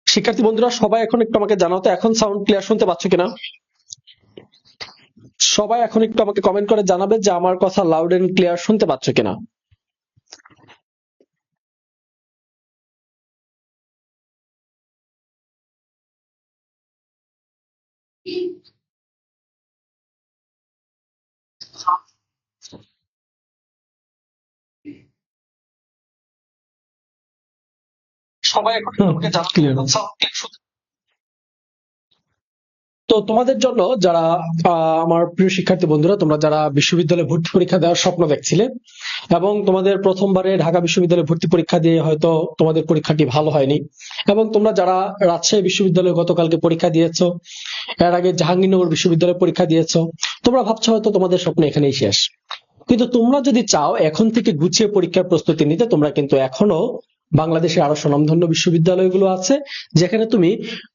শিক্ষার্থী বন্ধুরা সবাই এখন একটু আমাকে জানাও তো এখন সাউন্ড ক্লিয়ার শুনতে পাচ্ছ কিনা? সবাই এখন একটু আমাকে কমেন্ট করে জানাবে যে আমার কথা লাউড এন্ড ক্লিয়ার শুনতে পাচ্ছ কিনা। সবাই এখন আমাকে জানাও ক্লিয়ার সাউন্ড ক্লিয়ার শুনতে। তো তোমাদের জন্য যারা আমার প্রিয় শিক্ষার্থী বন্ধুরা, তোমরা যারা বিশ্ববিদ্যালয়ে ভর্তি পরীক্ষা দেওয়ার স্বপ্ন দেখছিলে এবং তোমাদের প্রথমবারে ঢাকা বিশ্ববিদ্যালয়ে ভর্তি পরীক্ষা দিয়ে হয়তো তোমাদের পরীক্ষাটি ভালো হয়নি, এবং তোমরা যারা রাজশাহী বিশ্ববিদ্যালয়ে গতকালকে পরীক্ষা দিয়েছো, এর আগে জাহাঙ্গীরনগর বিশ্ববিদ্যালয়ে পরীক্ষা দিয়েছো, তোমরা ভাবছো হয়তো তোমাদের স্বপ্ন এখানেই শেষ। কিন্তু তোমরা যদি চাও এখন থেকে গুছিয়ে পরীক্ষার প্রস্তুতি নিতে, তোমরা কিন্তু এখনো বাংলাদেশের আরো স্বনামধন্য বিশ্ববিদ্যালয়গুলো আছে যেখানে তুমি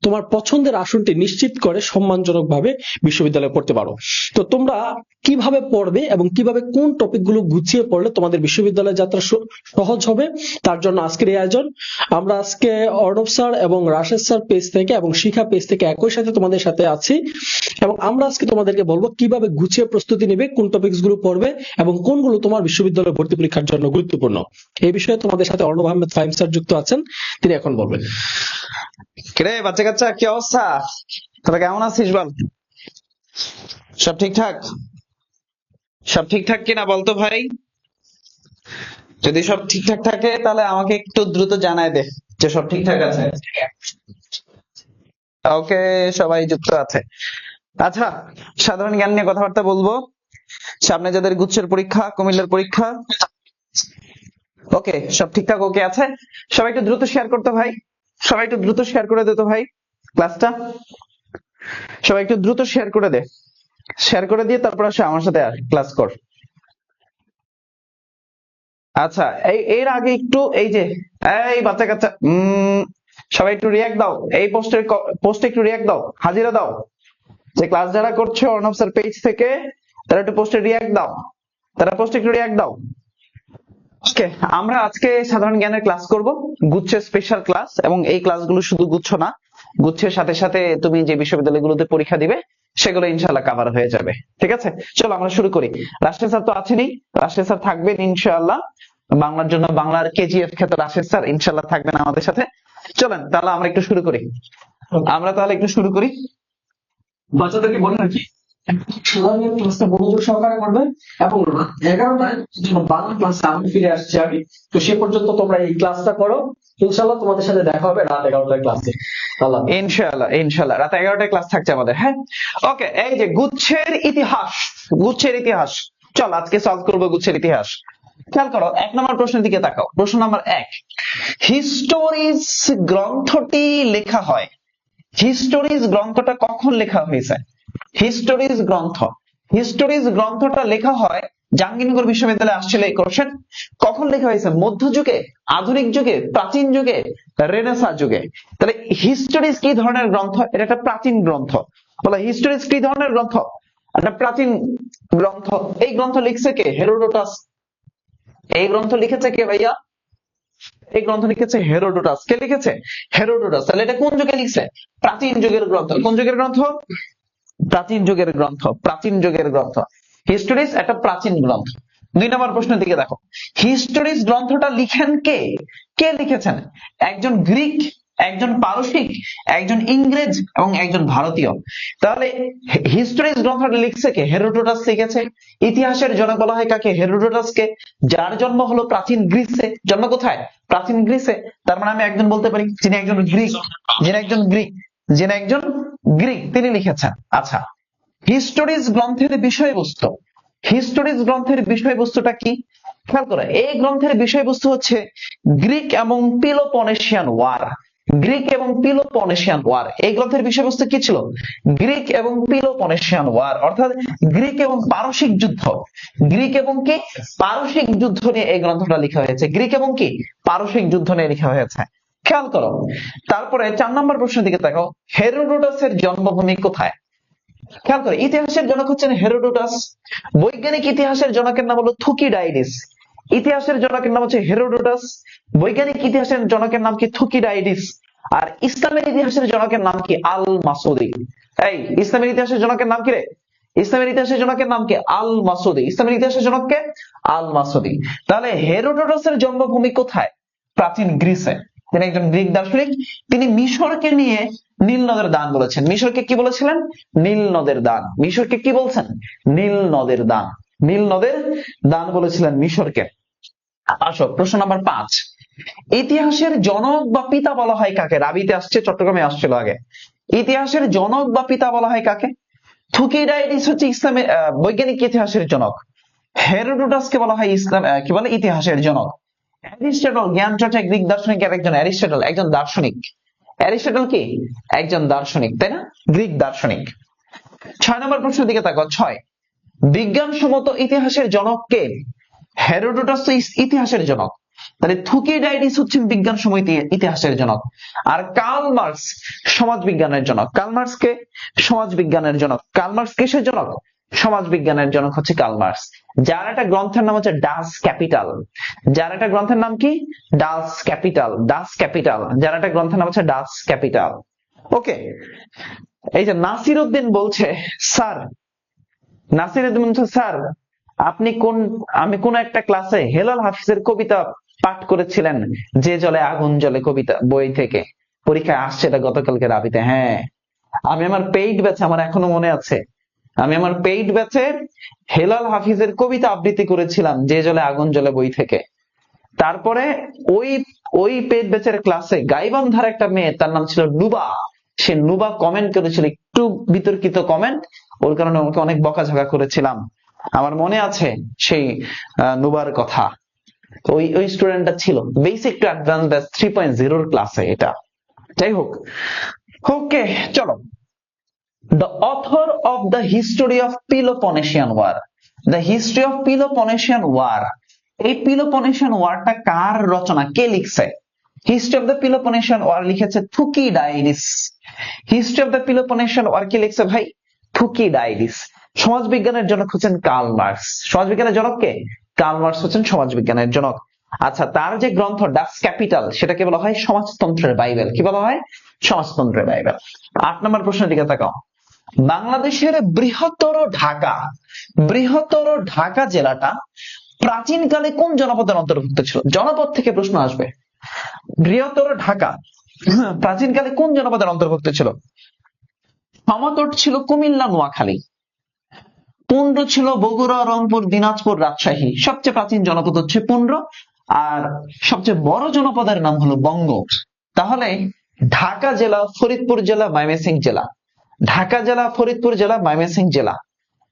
তোমার পছন্দের আসনটি নিশ্চিত করে সম্মানজনকভাবে বিশ্ববিদ্যালয়ে পড়তে পারো। তো তোমরা কিভাবে পড়বে এবং কিভাবে কোন টপিকগুলো গুছিয়ে পড়লে তোমাদের বিশ্ববিদ্যালয় যাত্রা সহজ হবে, তার জন্য আজকের এই আয়োজন। আমরা আজকে অর্ণব স্যার এবং রাশেদ স্যার পেজ থেকে এবং শিখা পেজ থেকে একই সাথে তোমাদের সাথে আছি, এবং আমরা আজকে তোমাদেরকে বলবো কিভাবে গুছিয়ে প্রস্তুতি নেবে, কোন টপিকস গুলো পড়বে এবং কোনগুলো তোমার বিশ্ববিদ্যালয় ভর্তি পরীক্ষার জন্য গুরুত্বপূর্ণ। এই বিষয়ে তোমাদের সাথে অর্ণব আহমেদ ফাহিম স্যার যুক্ত আছেন, তিনি এখন বলবেন। কিরে বাচ্চা কাচ্চা, কি অবস্থা? তোরা কেমন আছিস বল? সব ঠিকঠাক? সব ঠিকঠাক কিনা বলতো ভাই? যদি সব ঠিকঠাক থাকে তাহলে আমাকে একটু দ্রুত জানায় দে যে সব ঠিকঠাক আছে। ওকে, সবাই যুক্ত আছে। আচ্ছা, সাধারণ জ্ঞান নিয়ে কথাবার্তা বলবো। সামনে যাদের গুচ্ছের পরীক্ষা, কুমিল্লার পরীক্ষা, ওকে সব ঠিকঠাক ওকে আছে। সবাই একটু দ্রুত শেয়ার করতে ভাই, সবাই একটু দ্রুত শেয়ার করে দে তো ভাই ক্লাসটা। সবাই একটু দ্রুত শেয়ার করে দে, শেয়ার করে দিয়ে তারপর আসে আমার সাথে ক্লাস কর। আচ্ছা, এর আগে একটু এই যে এই বাচ্চা কাচ্চা সবাই একটু রিয়াক্ট দাও, এই পোস্টে একটু রিয়াক্ট দাও, হাজিরা দাও। যে ক্লাস যারা করছো অর্ণব স্যার পেজ থেকে, তারা একটু পোস্টে রিয়াক্ট দাও, তারা পোস্টে একটু রিয়াক্ট দাও। ওকে, আমরা আজকে সাধারণ জ্ঞানের ক্লাস করব, গুচ্ছের স্পেশাল ক্লাস। এবং এই ক্লাসগুলো শুধু গুচ্ছ না, গুচ্ছের সাথে সাথে তুমি যে বিশ্ববিদ্যালয়গুলোতে পরীক্ষা দিবে সেগুলো ইনশাআল্লাহ কভার হয়ে যাবে। ঠিক আছে, চলো আমরা শুরু করি। রাশেদ স্যার তো আছেনই, রাশেদ স্যার থাকবেন ইনশাআল্লাহ। বাংলার জন্য বাংলার কেজিএফ খ্যাত রাশেদ স্যার ইনশাআল্লাহ থাকবেন আমাদের সাথে। চলেন তাহলে আমরা একটু শুরু করি। বাচ্চাদেরকে বলেন আর কি ক্লাসটা মনোযোগ সহকারে করবেন, এবং 11টায় বাংলা ক্লাসে আমি ফিরে আসছি আমি। তো সে পর্যন্ত তোমরা এই ক্লাসটা করো, ইনশাআল্লাহ তোমাদের সাথে দেখা হবে রাত 11টায় ক্লাসে। ইনশাআল্লাহ ইনশাআল্লাহ রাত 11টায় ক্লাস থাকছে আমাদের। হ্যাঁ, ওকে। এই যে গুচ্ছের ইতিহাস, গুচ্ছের ইতিহাস, চল আজকে সলভ করবো গুচ্ছের ইতিহাস। খেয়াল করো, 1 নম্বর প্রশ্নের দিকে তাকাও। প্রশ্ন নাম্বার 1, হিস্টোরিজ গ্রন্থটি লেখা হয়, হিস্টোরিজ গ্রন্থটা কখন লেখা হয়েছে? হিস্টোরিজ গ্রন্থ, হিস্টোরিজ গ্রন্থটা লেখা হয় জাহাঙ্গীরনগর বিশ্ববিদ্যালয়ে আসছিল এই কোশ্চেন। কখন লেখা হয়েছে? মধ্যযুগে, আধুনিক যুগে, প্রাচীন যুগে, রেনেসাঁ যুগে। তাহলে হিস্টোরিজ কি ধরনের গ্রন্থ? এটা একটা প্রাচীন গ্রন্থ। বলে হিস্টোরিজ কি ধরনের গ্রন্থ? একটা প্রাচীন গ্রন্থ। এই গ্রন্থ লিখছে কে? হেরোডোটাস। এই গ্রন্থ লিখেছে কে ভাইয়া? এই গ্রন্থ লিখেছে হেরোডোটাস। কে লিখেছে? হেরোডোটাস। তাহলে এটা কোন যুগে লিখছে? প্রাচীন যুগের গ্রন্থ। কোন যুগের গ্রন্থ? প্রাচীন যুগের গ্রন্থ, প্রাচীন যুগের গ্রন্থ। হিস্টোরিজ একটা প্রাচীন গ্রন্থ। 2 নম্বর প্রশ্নের দিকে দেখো, হিস্টোরিজ গ্রন্থটা লিখেন কে? কে লিখেছেন? একজন গ্রিক, একজন পারসিক, একজন ইংরেজ এবং একজন ভারতীয়। তাহলে হিস্টোরিজ গ্রন্থটা লিখছে কে? হেরোডোটাস লিখেছে। ইতিহাসের জনক বলা হয় কাকে? হেরোডোটাসকে, যার জন্ম হলো প্রাচীন গ্রিসে। জন্ম কোথায়? প্রাচীন গ্রিসে। তার মানে আমি একজন বলতে পারি যিনি একজন গ্রিক, যিনি একজন গ্রিক, যিনি একজন গ্রিক, তিনি লিখেছেন। আচ্ছা, হিস্টোরিজ গ্রন্থের বিষয়বস্তু, হিস্টোরিজ গ্রন্থের বিষয়বস্তুটা কি? খেয়াল করো, এই গ্রন্থের বিষয়বস্তু হচ্ছে গ্রিক এবং পিলোপনেশিয়ান ওয়ার। গ্রিক এবং পিলোপনেশিয়ান ওয়ার, এই গ্রন্থের বিষয়বস্তু কি ছিল? গ্রিক এবং পিলোপনেশিয়ান ওয়ার, অর্থাৎ গ্রিক এবং পারসিক যুদ্ধ। গ্রিক এবং কি? পারসিক যুদ্ধ নিয়ে এই গ্রন্থটা লেখা হয়েছে। গ্রিক এবং কি? পারসিক যুদ্ধ নিয়ে লেখা হয়েছে। খেয়াল করো, তারপরে 4 নম্বর প্রশ্নের দিকে দেখো, হেরোডোটাসের জন্মভূমি কোথায়? খেয়াল করো, ইতিহাসের জনক হচ্ছেন হেরোডোটাস। বৈজ্ঞানিক ইতিহাসের জনকের নাম হলো থুকিডাইডিস। ইতিহাসের জনকের নাম হচ্ছে হেরোডোটাস, বৈজ্ঞানিক ইতিহাসের জনকের নাম কি থুকিডাইডিস, আর ইসলামের ইতিহাসের জনকের নাম কি আল মাসুদি। এই ইসলামের ইতিহাসের জনকের নাম কি রে? ইসলামের ইতিহাসের জনকের নাম কি? আল মাসুদি। ইসলামের ইতিহাসের জনককে আল মাসুদি। তাহলে হেরোডোটাসের জন্মভূমি কোথায়? প্রাচীন গ্রিসে। তিনি একজন গ্রিক দার্শনিক। তিনি মিশরকে নিয়ে নীল নদের দান বলেছেন। মিশরকে কি বলেছিলেন? নীল নদের দান। মিশরকে কি বলছেন? নীল নদের দান। নীল নদের দান বলেছিলেন মিশরকে। আসো প্রশ্ন নাম্বার 5। ইতিহাসের জনক বা পিতা বলা হয় কাকে? রাবিতে আসছে, চট্টগ্রামে আসছিল আগে। ইতিহাসের জনক বা পিতা বলা হয় কাকে? থুকিডাইডিস হচ্ছে ইসলামের বৈজ্ঞানিক ইতিহাসের জনক। হেরোডোটাসকে বলা হয় ইসলাম কি বলে? ইতিহাসের জনক। অ্যারিস্টটল, জ্ঞান চর্চা গ্রিক দার্শনিকের একজন। অ্যারিস্টটল একজন দার্শনিক। অ্যারিস্টটল কি? একজন দার্শনিক, তাই না? গ্রিক দার্শনিক। 6 নম্বর প্রশ্নের দিকে তাকাও। 6, বিজ্ঞানসম্মত ইতিহাসের জনক কে? হেরোডোটাস তো ইতিহাসের জনক, তাহলে থুকিডাইডিস হচ্ছেন বিজ্ঞানসম্মত ইতিহাসের জনক। আর কার্ল মার্কস সমাজ বিজ্ঞানের জনক। কার্ল মার্কস কে? সমাজ বিজ্ঞানের জনক। কার্ল মার্কস কিসের জনক? সমাজ বিজ্ঞানের জনক হচ্ছে কার্ল মার্কস। যার একটা গ্রন্থের নাম হচ্ছে ডাস ক্যাপিটাল। যার একটা গ্রন্থের নাম কি? ডাস ক্যাপিটাল। ডাস ক্যাপিটাল। যার একটা গ্রন্থের নাম হচ্ছে ডাস ক্যাপিটাল। ওকে, এই যে নাসির উদ্দিন বলছে, স্যার নাসির উদ্দিন বলছে, স্যার আপনি আমি কোন একটা ক্লাসে হেলাল হাফিজের কবিতা পাঠ করেছিলেন, যে জলে আগুন জ্বলে, কবিতা বই থেকে পরীক্ষায় আসছে, এটা গতকালকে রাবিতে। হ্যাঁ, আমি আমার পেইড ব্যাচে, আমার এখনো মনে আছে, আমি আমার পেইড ব্যাচে হেলাল হাফিজের কবিতা আবৃত্তি করেছিলাম, যে জলে আগুন জ্বলে বই থেকে। তারপরে ওই ওই পেইড ব্যাচের ক্লাসে গাইবান্ধার একটা মেয়ে, তার নাম ছিল নুবা, সে নুবা কমেন্ট করেছিল, একটু বিতর্কিত কমেন্ট, ওর কারণে ওকে অনেক বকাঝকা করেছিলাম। আমার মনে আছে সেই নুবার কথা। ওই স্টুডেন্টটা ছিল বেসিক টু অ্যাডভান্স ব্যাচ 3.0 ক্লাসে এটা। যাই হোক, ওকে চলো। The author of the history of Peloponnesian War. The history of Peloponnesian War. এই Peloponnesian War টা কার রচনা? কে লিখছে? History of the Peloponnesian War লিখেছে থুকিডাইডিস। History of the Peloponnesian War কে লিখছে ভাই? থুকিডাইডিস। সমাজবিজ্ঞানের জনক হচ্ছেন কার্ল মার্কস। সমাজবিজ্ঞানের জনক কে? কার্ল মার্কস হচ্ছেন সমাজবিজ্ঞানের জনক। আচ্ছা, তার যে গ্রন্থ ডাস ক্যাপিটাল, সেটাকে বলা হয় সমাজতন্ত্রের বাইবেল। কি বলা হয়? সমাজতন্ত্রের বাইবেল। 8 নম্বর প্রশ্নের দিকে তাকাও। বাংলাদেশের বৃহত্তর ঢাকা জেলাটা প্রাচীনকালে কোন জনপদের অন্তর্ভুক্ত ছিল? জনপদ থেকে প্রশ্ন আসবে। বৃহত্তর ঢাকা প্রাচীনকালে কোন জনপদের অন্তর্ভুক্ত ছিল? সমতট ছিল কুমিল্লা, নোয়াখালী। পুন্ড ছিল বগুড়া, রংপুর, দিনাজপুর, রাজশাহী। সবচেয়ে প্রাচীন জনপদ হচ্ছে পুন্ড, আর সবচেয়ে বড় জনপদের নাম হলো বঙ্গ। তাহলে ঢাকা জেলা, ফরিদপুর জেলা, ময়মনসিংহ জেলা। ঢাকা জেলা, ফরিদপুর জেলা, ময়মনসিংহ জেলা।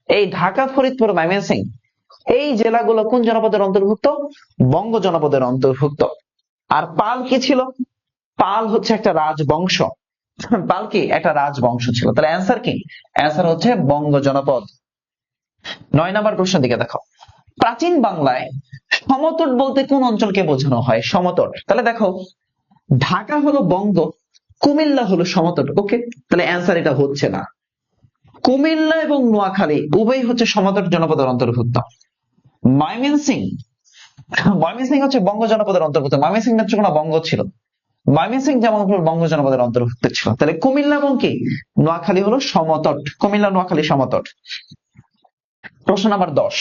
এই ঢাকা, ফরিদপুর, ময়মনসিংহ এই জেলাগুলো কোন জনপদের অন্তর্ভুক্ত? বঙ্গ জনপদের অন্তর্ভুক্ত। আর পাল কি ছিল? পাল হচ্ছে একটা রাজবংশ। পাল কি? একটা রাজবংশ ছিল। তাহলে অ্যান্সার কি? অ্যান্সার হচ্ছে বঙ্গ জনপদ। 9 নম্বর প্রশ্ন দিকে দেখো। প্রাচীন বাংলায় সমতট বলতে কোন অঞ্চলকে বোঝানো হয়? সমতট। তাহলে দেখো, ঢাকা হলো বঙ্গ, কুমিল্লা হলো সমতট। ওকে, তাহলে অ্যান্সার এটা হচ্ছে না। কুমিল্লা এবং নোয়াখালী উভয় হচ্ছে সমতট জনপদের অন্তর্ভুক্ত। ময়মনসিংহ হচ্ছে বঙ্গ জনপদের অন্তর্ভুক্ত। ময়মনসিংহ নেত্রকোনা বঙ্গ ছিল, ময়মনসিংহ যেমন বঙ্গ জনপদের অন্তর্ভুক্ত ছিল। তাহলে কুমিল্লা এবং কি নোয়াখালী হলো সমতট। কুমিল্লা, নোয়াখালী সমতট। প্রশ্ন নাম্বার 10।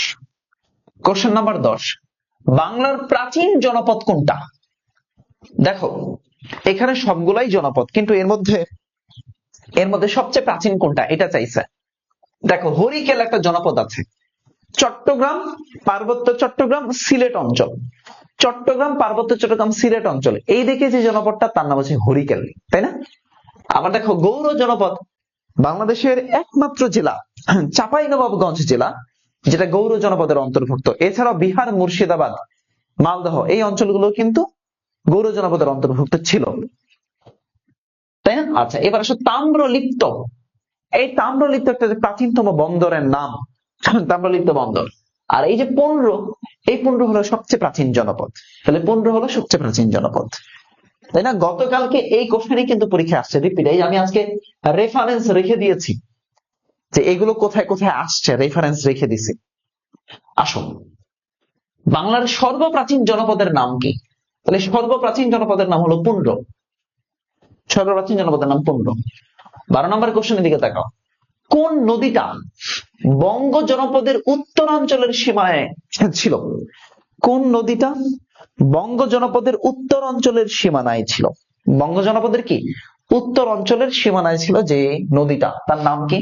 কোশ্চেন নাম্বার 10, বাংলার প্রাচীন জনপদ কোনটা? দেখো, এখানে সবগুলাই জনপদ, কিন্তু এর মধ্যে সবচেয়ে প্রাচীন কোনটা এটা চাইছে। দেখো, হরিকেল একটা জনপদ আছে, চট্টগ্রাম, পার্বত্য চট্টগ্রাম, সিলেট অঞ্চল। চট্টগ্রাম, পার্বত্য চট্টগ্রাম, সিলেট অঞ্চল, এই দিকে যে জনপদটা, তার নাম হচ্ছে হরিকেল, তাই না? আবার দেখো, গৌর জনপদ, বাংলাদেশের একমাত্র জেলা চাঁপাইনবাবগঞ্জ জেলা, যেটা গৌর জনপদের অন্তর্ভুক্ত। এছাড়াও বিহার, মুর্শিদাবাদ, মালদহ এই অঞ্চলগুলো কিন্তু গৌর জনপদের অন্তর্ভুক্ত ছিল, তাই না? আচ্ছা, এবার আসো তাম্রলিপ্ত। এই তাম্রলিপ্ত একটা প্রাচীনতম বন্দরের নাম, তাম্রলিপ্ত বন্দর। আর এই যে পুন্ড, এই পুন্ড হলো সবচেয়ে প্রাচীন জনপদ। তাহলে পুন্ড হলো সবচেয়ে প্রাচীন জনপদ, তাই না? গতকালকে এই কোশ্চেনই কিন্তু পরীক্ষা আসছে রিপিট। এই আমি আজকে রেফারেন্স রেখে দিয়েছি যে এগুলো কোথায় কোথায় আসছে, রেফারেন্স রেখে দিছি। আসো, বাংলার সর্বপ্রাচীন জনপদের নাম কি? তাহলে সর্বপ্রাচীন জনপদের নাম হলো পুন্ড্র। সর্বপ্রাচীন জনপদের নাম পুন্ড্র। 12 নম্বর কোশ্চেনের দিকে তাকাও। কোন নদীটা বঙ্গ জনপদের উত্তরাঞ্চলের সীমায় ছিল? কোন নদীটা বঙ্গ জনপদের উত্তর অঞ্চলের সীমানায় ছিল? বঙ্গ জনপদের কি উত্তর অঞ্চলের সীমানায় ছিল যে নদীটা, তার নাম কি?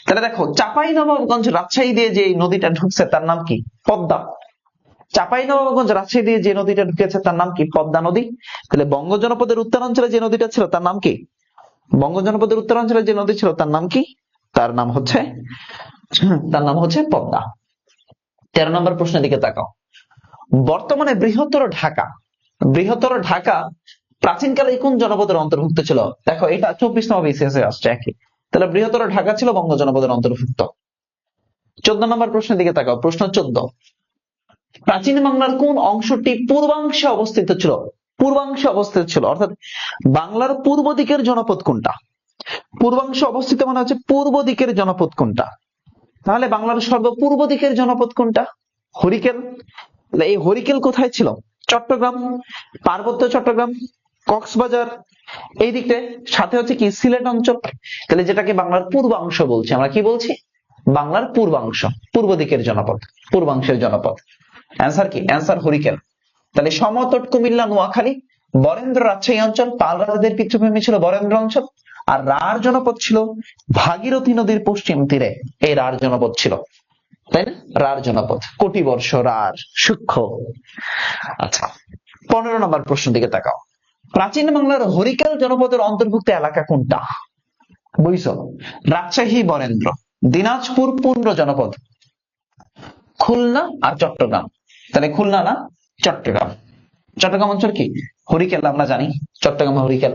তাহলে দেখো, চাঁপাইনবাবগঞ্জ রাজশাহী দিয়ে যে নদীটা ঢুকছে তার নাম কি? পদ্মা। চাঁপাইনবাবগঞ্জ রাজশাহী দিয়ে যে নদীটা ঢুকেছে তার নাম কি? পদ্মা নদী। তাহলে বঙ্গ জনপদের উত্তরাঞ্চলে যে নদীটা ছিল তার নাম কি? বঙ্গ জনপদের উত্তরাঞ্চলে যে নদী ছিল তার নাম কি? তার নাম হচ্ছে পদ্মা। 13 নম্বর প্রশ্নের দিকে তাকাও। বর্তমানে বৃহত্তর ঢাকা প্রাচীনকালে কোন জনপদের অন্তর্ভুক্ত ছিল? দেখো, এটা 24তম BCS এ আসছে একই। তাহলে বৃহত্তর ঢাকা ছিল বঙ্গ জনপদের অন্তর্ভুক্ত। 14 নম্বর প্রশ্নের দিকে তাকাও। প্রশ্ন 14, প্রাচীন বাংলার কোন অংশটি পূর্বাংশে অবস্থিত ছিল? পূর্বাংশে অবস্থিত ছিল অর্থাৎ বাংলার পূর্ব দিকের জনপদ কোনটা? পূর্বাংশে অবস্থিত মানে হচ্ছে পূর্ব দিকের জনপদ কোনটা? তাহলে বাংলার সর্বপূর্ব দিকের জনপদ কোনটা? হরিকেল। এই হরিকেল কোথায় ছিল? চট্টগ্রাম, পার্বত্য চট্টগ্রাম, কক্সবাজার, এই দিকটা সাথে হচ্ছে কি সিলেট অঞ্চল। তাহলে যেটাকে বাংলার পূর্বাংশ বলছি, আমরা কি বলছি? বাংলার পূর্বাংশ, পূর্ব দিকের জনপদ, পূর্বাংশের জনপদ। অ্যান্সার কি? অ্যান্সার হরিকেল। তাহলে সমতট কুমিল্লা নোয়াখালী, বরেন্দ্র রাজশাহী অঞ্চল, পাল রাজাদের পিতৃভূমি ছিল বরেন্দ্র অঞ্চল, আর রাঢ় জনপদ ছিল ভাগীরথী নদীর পশ্চিম তীরে, এই রাঢ় জনপদ ছিল, তাই না? রাঢ় জনপদ, কোটিবর্ষ রাঢ় সূক্ষ্ম। আচ্ছা, 15 নম্বর প্রশ্ন দিকে তাকাও। প্রাচীন বাংলার হরিকেল জনপদের অন্তর্ভুক্ত এলাকা কোনটা? বুঝছো? রাজশাহী বরেন্দ্র, দিনাজপুর পুন্ড্র জনপদ, খুলনা আর চট্টগ্রাম। তাহলে খুলনা না চট্টগ্রাম। চট্টগ্রাম অঞ্চল কি হরিকেল, আমরা জানি চট্টগ্রাম হরিকেল।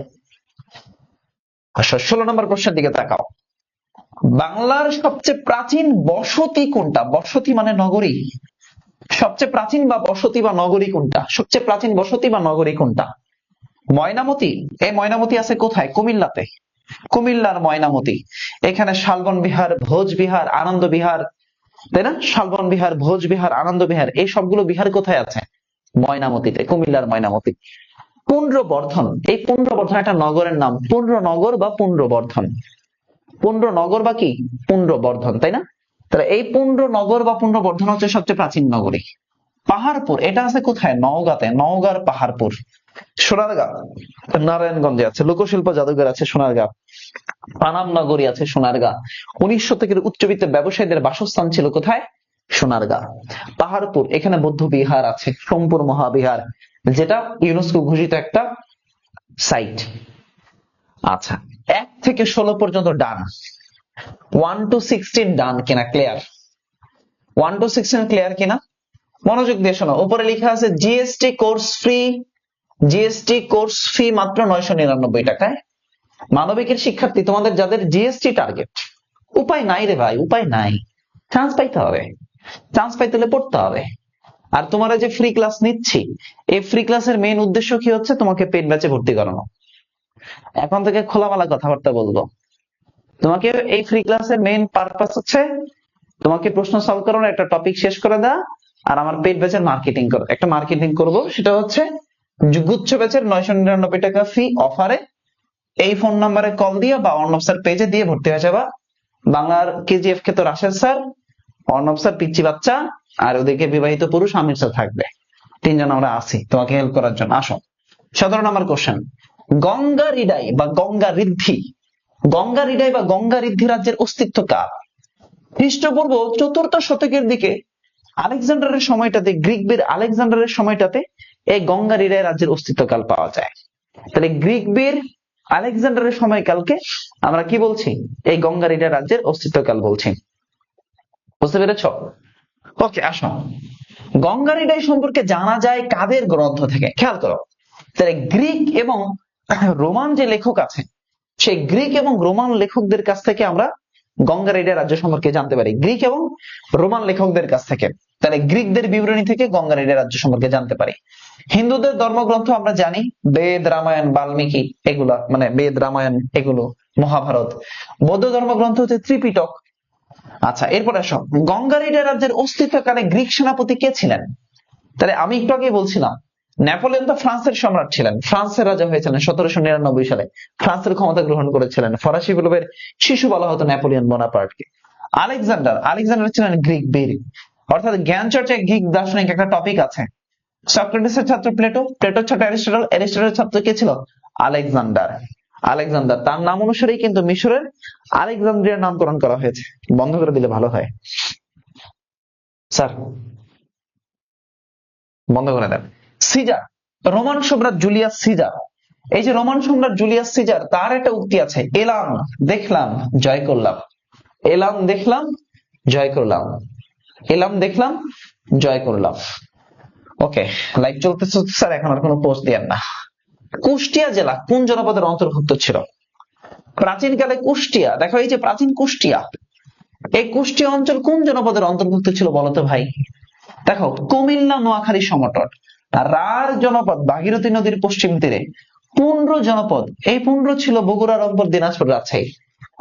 আচ্ছা, 16 নম্বর প্রশ্নের দিকে তাকাও। বাংলার সবচেয়ে প্রাচীন বসতি কোনটা? বসতি মানে নগরী। সবচেয়ে প্রাচীন বা বসতি বা নগরী কোনটা? সবচেয়ে প্রাচীন বসতি বা নগরী কোনটা? ময়নামতি। এই ময়নামতি আছে কোথায়? কুমিল্লাতে। কুমিল্লার ময়নামতি। এখানে শালবন বিহার, ভোজ বিহার, আনন্দ বিহার, তাই না? শালবন বিহার, ভোজ বিহার, আনন্দ বিহার, এই সবগুলো বিহার কোথায় আছে? ময়নামতিতে, কুমিল্লার ময়নামতি। পুন্ড্রবর্ধন, এই পুন্ড্রবর্ধন একটা নগরের নাম, পুন্ড্রনগর বা পুন্ড্রবর্ধন। পুন্ড্রনগর বা কি পুন্ড্রবর্ধন, তাই না? তাহলে এই পুন্ড্রনগর বা পুন্ড্রবর্ধন হচ্ছে সবচেয়ে প্রাচীন নগরী। পাহাড়পুর, এটা আছে কোথায়? নওগাঁতে, নওগাঁর পাহাড়পুর। সোনারগাঁ নারায়ণগঞ্জে আছে, লোকশিল্প জাদুঘর আছে সোনারগাঁ। পানাম নগরী আছে সোনারগাঁ। 19 শতকের উচ্চবিত্ত ব্যবসায়ীদের বাসস্থান ছিল কোথায়? সোনারগাঁ। পাহাড়পুর, এখানে বৌদ্ধ বিহার আছে, সোমপুর মহাবিহার, যেটা ইউনেস্কো ঘোষিত একটা সাইট। আচ্ছা, 1 থেকে 16 পর্যন্ত ডান, 1 to 16 ডান কিনা? ক্লিয়ার? 1 to 16 ক্লিয়ার কিনা? মনোযোগ দিয়ে শোনো, উপরে লেখা আছে GST course free. GST course fee মাত্র 999 টাকায়। মানবিকের শিক্ষার্থী তোমাদের যাদের জিএসটি টার্গেট, উপায় নাই রে ভাই, উপায় নাই, চান্স পাইতে হবে। চান্স পাইতে হলে পড়তে হবে। আর তোমার যে ফ্রি ক্লাস নিচ্ছি, এই ফ্রি ক্লাসের মেইন উদ্দেশ্য কি হচ্ছে? তোমাকে পেইড ব্যাচে ভর্তি করানো। এখন থেকে খোলামেলা কথাবার্তা বলবো। তোমাকে এই ফ্রি ক্লাসের মেইন পারপাস হচ্ছে তোমাকে প্রশ্ন সলভ করানো, একটা টপিক শেষ করে দেওয়া, আর আমার পেইড ব্যাচের মার্কেটিং করো। একটা মার্কেটিং করব, সেটা হচ্ছে গুচ্ছ ব্যাচের 999 টাকা ফি অফারে এই ফোন নাম্বারে কল দিয়ে বা অর্ণব স্যার পেজে দিয়ে ভর্তি হয়ে যাবা। বাংলার কেজিএফ কে তো রাশেদ স্যার, অর্ণব স্যার পিচ্চি বাচ্চা, আর ওদিকে বিবাহিত পুরুষ আমির স্যার থাকবে। 3 জন আমরা আছি তোমাকে হেল্প করার জন্য। আসো, 17 নম্বর কোশ্চেন। গঙ্গা রিডাই বা গঙ্গা ঋদ্ধি, গঙ্গা রিডাই বা গঙ্গা ঋদ্ধি রাজ্যের অস্তিত্ব কার? খ্রিস্টপূর্ব 4th শতকের দিকে আলেকজান্ডারের সময়টাতে, গ্রিক বীর আলেকজান্ডারের সময়টাতে এই গঙ্গা রিডাই রাজ্যের অস্তিত্বকাল পাওয়া যায়। তাহলে গ্রিক বীর আলেকজান্ডারের সময়কালকে আমরা কি বলছি? এই গঙ্গা রিডাই রাজ্যের অস্তিত্বকাল বলছি। বুঝতে পেরেছ? ওকে, আসো, গঙ্গা রিডাই সম্পর্কে জানা যায় কাদের গ্রন্থ থেকে? খেয়াল করো, তাহলে গ্রিক এবং রোমান যে লেখক আছে, সেই গ্রিক এবং রোমান লেখকদের কাছ থেকে আমরা গঙ্গা রিডাই রাজ্য সম্পর্কে জানতে পারি, গ্রিক এবং রোমান লেখকদের কাছ থেকে। তাহলে গ্রিকদের বিবরণী থেকে গঙ্গা রিডাই রাজ্য সম্পর্কে জানতে পারি। হিন্দুদের ধর্মগ্রন্থ আমরা জানি বেদ, রামায়ণ, বাল্মীকি, এগুলা মানে বেদ, রামায়ণ, এগুলো মহাভারত। বৌদ্ধ ধর্মগ্রন্থ হচ্ছে ত্রিপিটক। আচ্ছা, এরপর আসো, গঙ্গা রিডাই রাজ্যের অস্তিত্বকালে গ্রিক সেনাপতি কে ছিলেন? তাহলে আমি একটু আগে বলছিলাম নেপোলিয়ন তো ফ্রান্সের সম্রাট ছিলেন, ফ্রান্সের রাজা হয়েছিলেন 1799 সালে, ফ্রান্সের ক্ষমতা গ্রহণ করেছিলেন। ফরাসি বিপ্লবের শিশু বলা হতো নেপোলিয়ন বোনাপার্টকে। আলেকজান্ডার ছিলেন গ্রিক বীর। অর্থাৎ জ্ঞান চর্চায় গ্রিক দার্শনিক একটা টপিক আছে, সক্রেটিসের ছাত্র প্লেটো, প্লেটোর ছাত্র অ্যারিস্টটল, অ্যারিস্টটলের ছাত্র কে ছিল? আলেকজান্ডার তার নাম অনুসারেই কিন্তু মিশরের আলেকজান্দ্রিয়ার নামকরণ করা হয়েছে। বন্ধ করে দিলে ভালো হয় স্যার, বন্ধ করে দেন। সিজার, রোমান সম্রাট জুলিয়াস সিজার, এই যে রোমান সম্রাট জুলিয়াস সিজার, তার একটা উক্তি আছে, এলাম দেখলাম জয় করলাম, এলাম দেখলাম জয় করলাম, এলাম দেখলাম জয় করলাম। ওকে, লাইভ চলতেছে স্যার, এখন আর কোনো পোস্ট দেন না। কুষ্টিয়া জেলা কোন জনপদের অন্তর্ভুক্ত ছিল? প্রাচীনকালে কুষ্টিয়া, দেখো এই যে প্রাচীন কুষ্টিয়া, এই কুষ্টিয়া অঞ্চল কোন জনপদের অন্তর্ভুক্ত ছিল বলতো ভাই? দেখো কুমিল্লা নোয়াখালী সমতট, রার জনপদ ভাগীরথী নদীর পশ্চিম তীরে, পুন্ড্র জনপদ, এই পুন্ড্র ছিল বগুড়া, রংপুর, দিনাজপুর, রাজশাহী।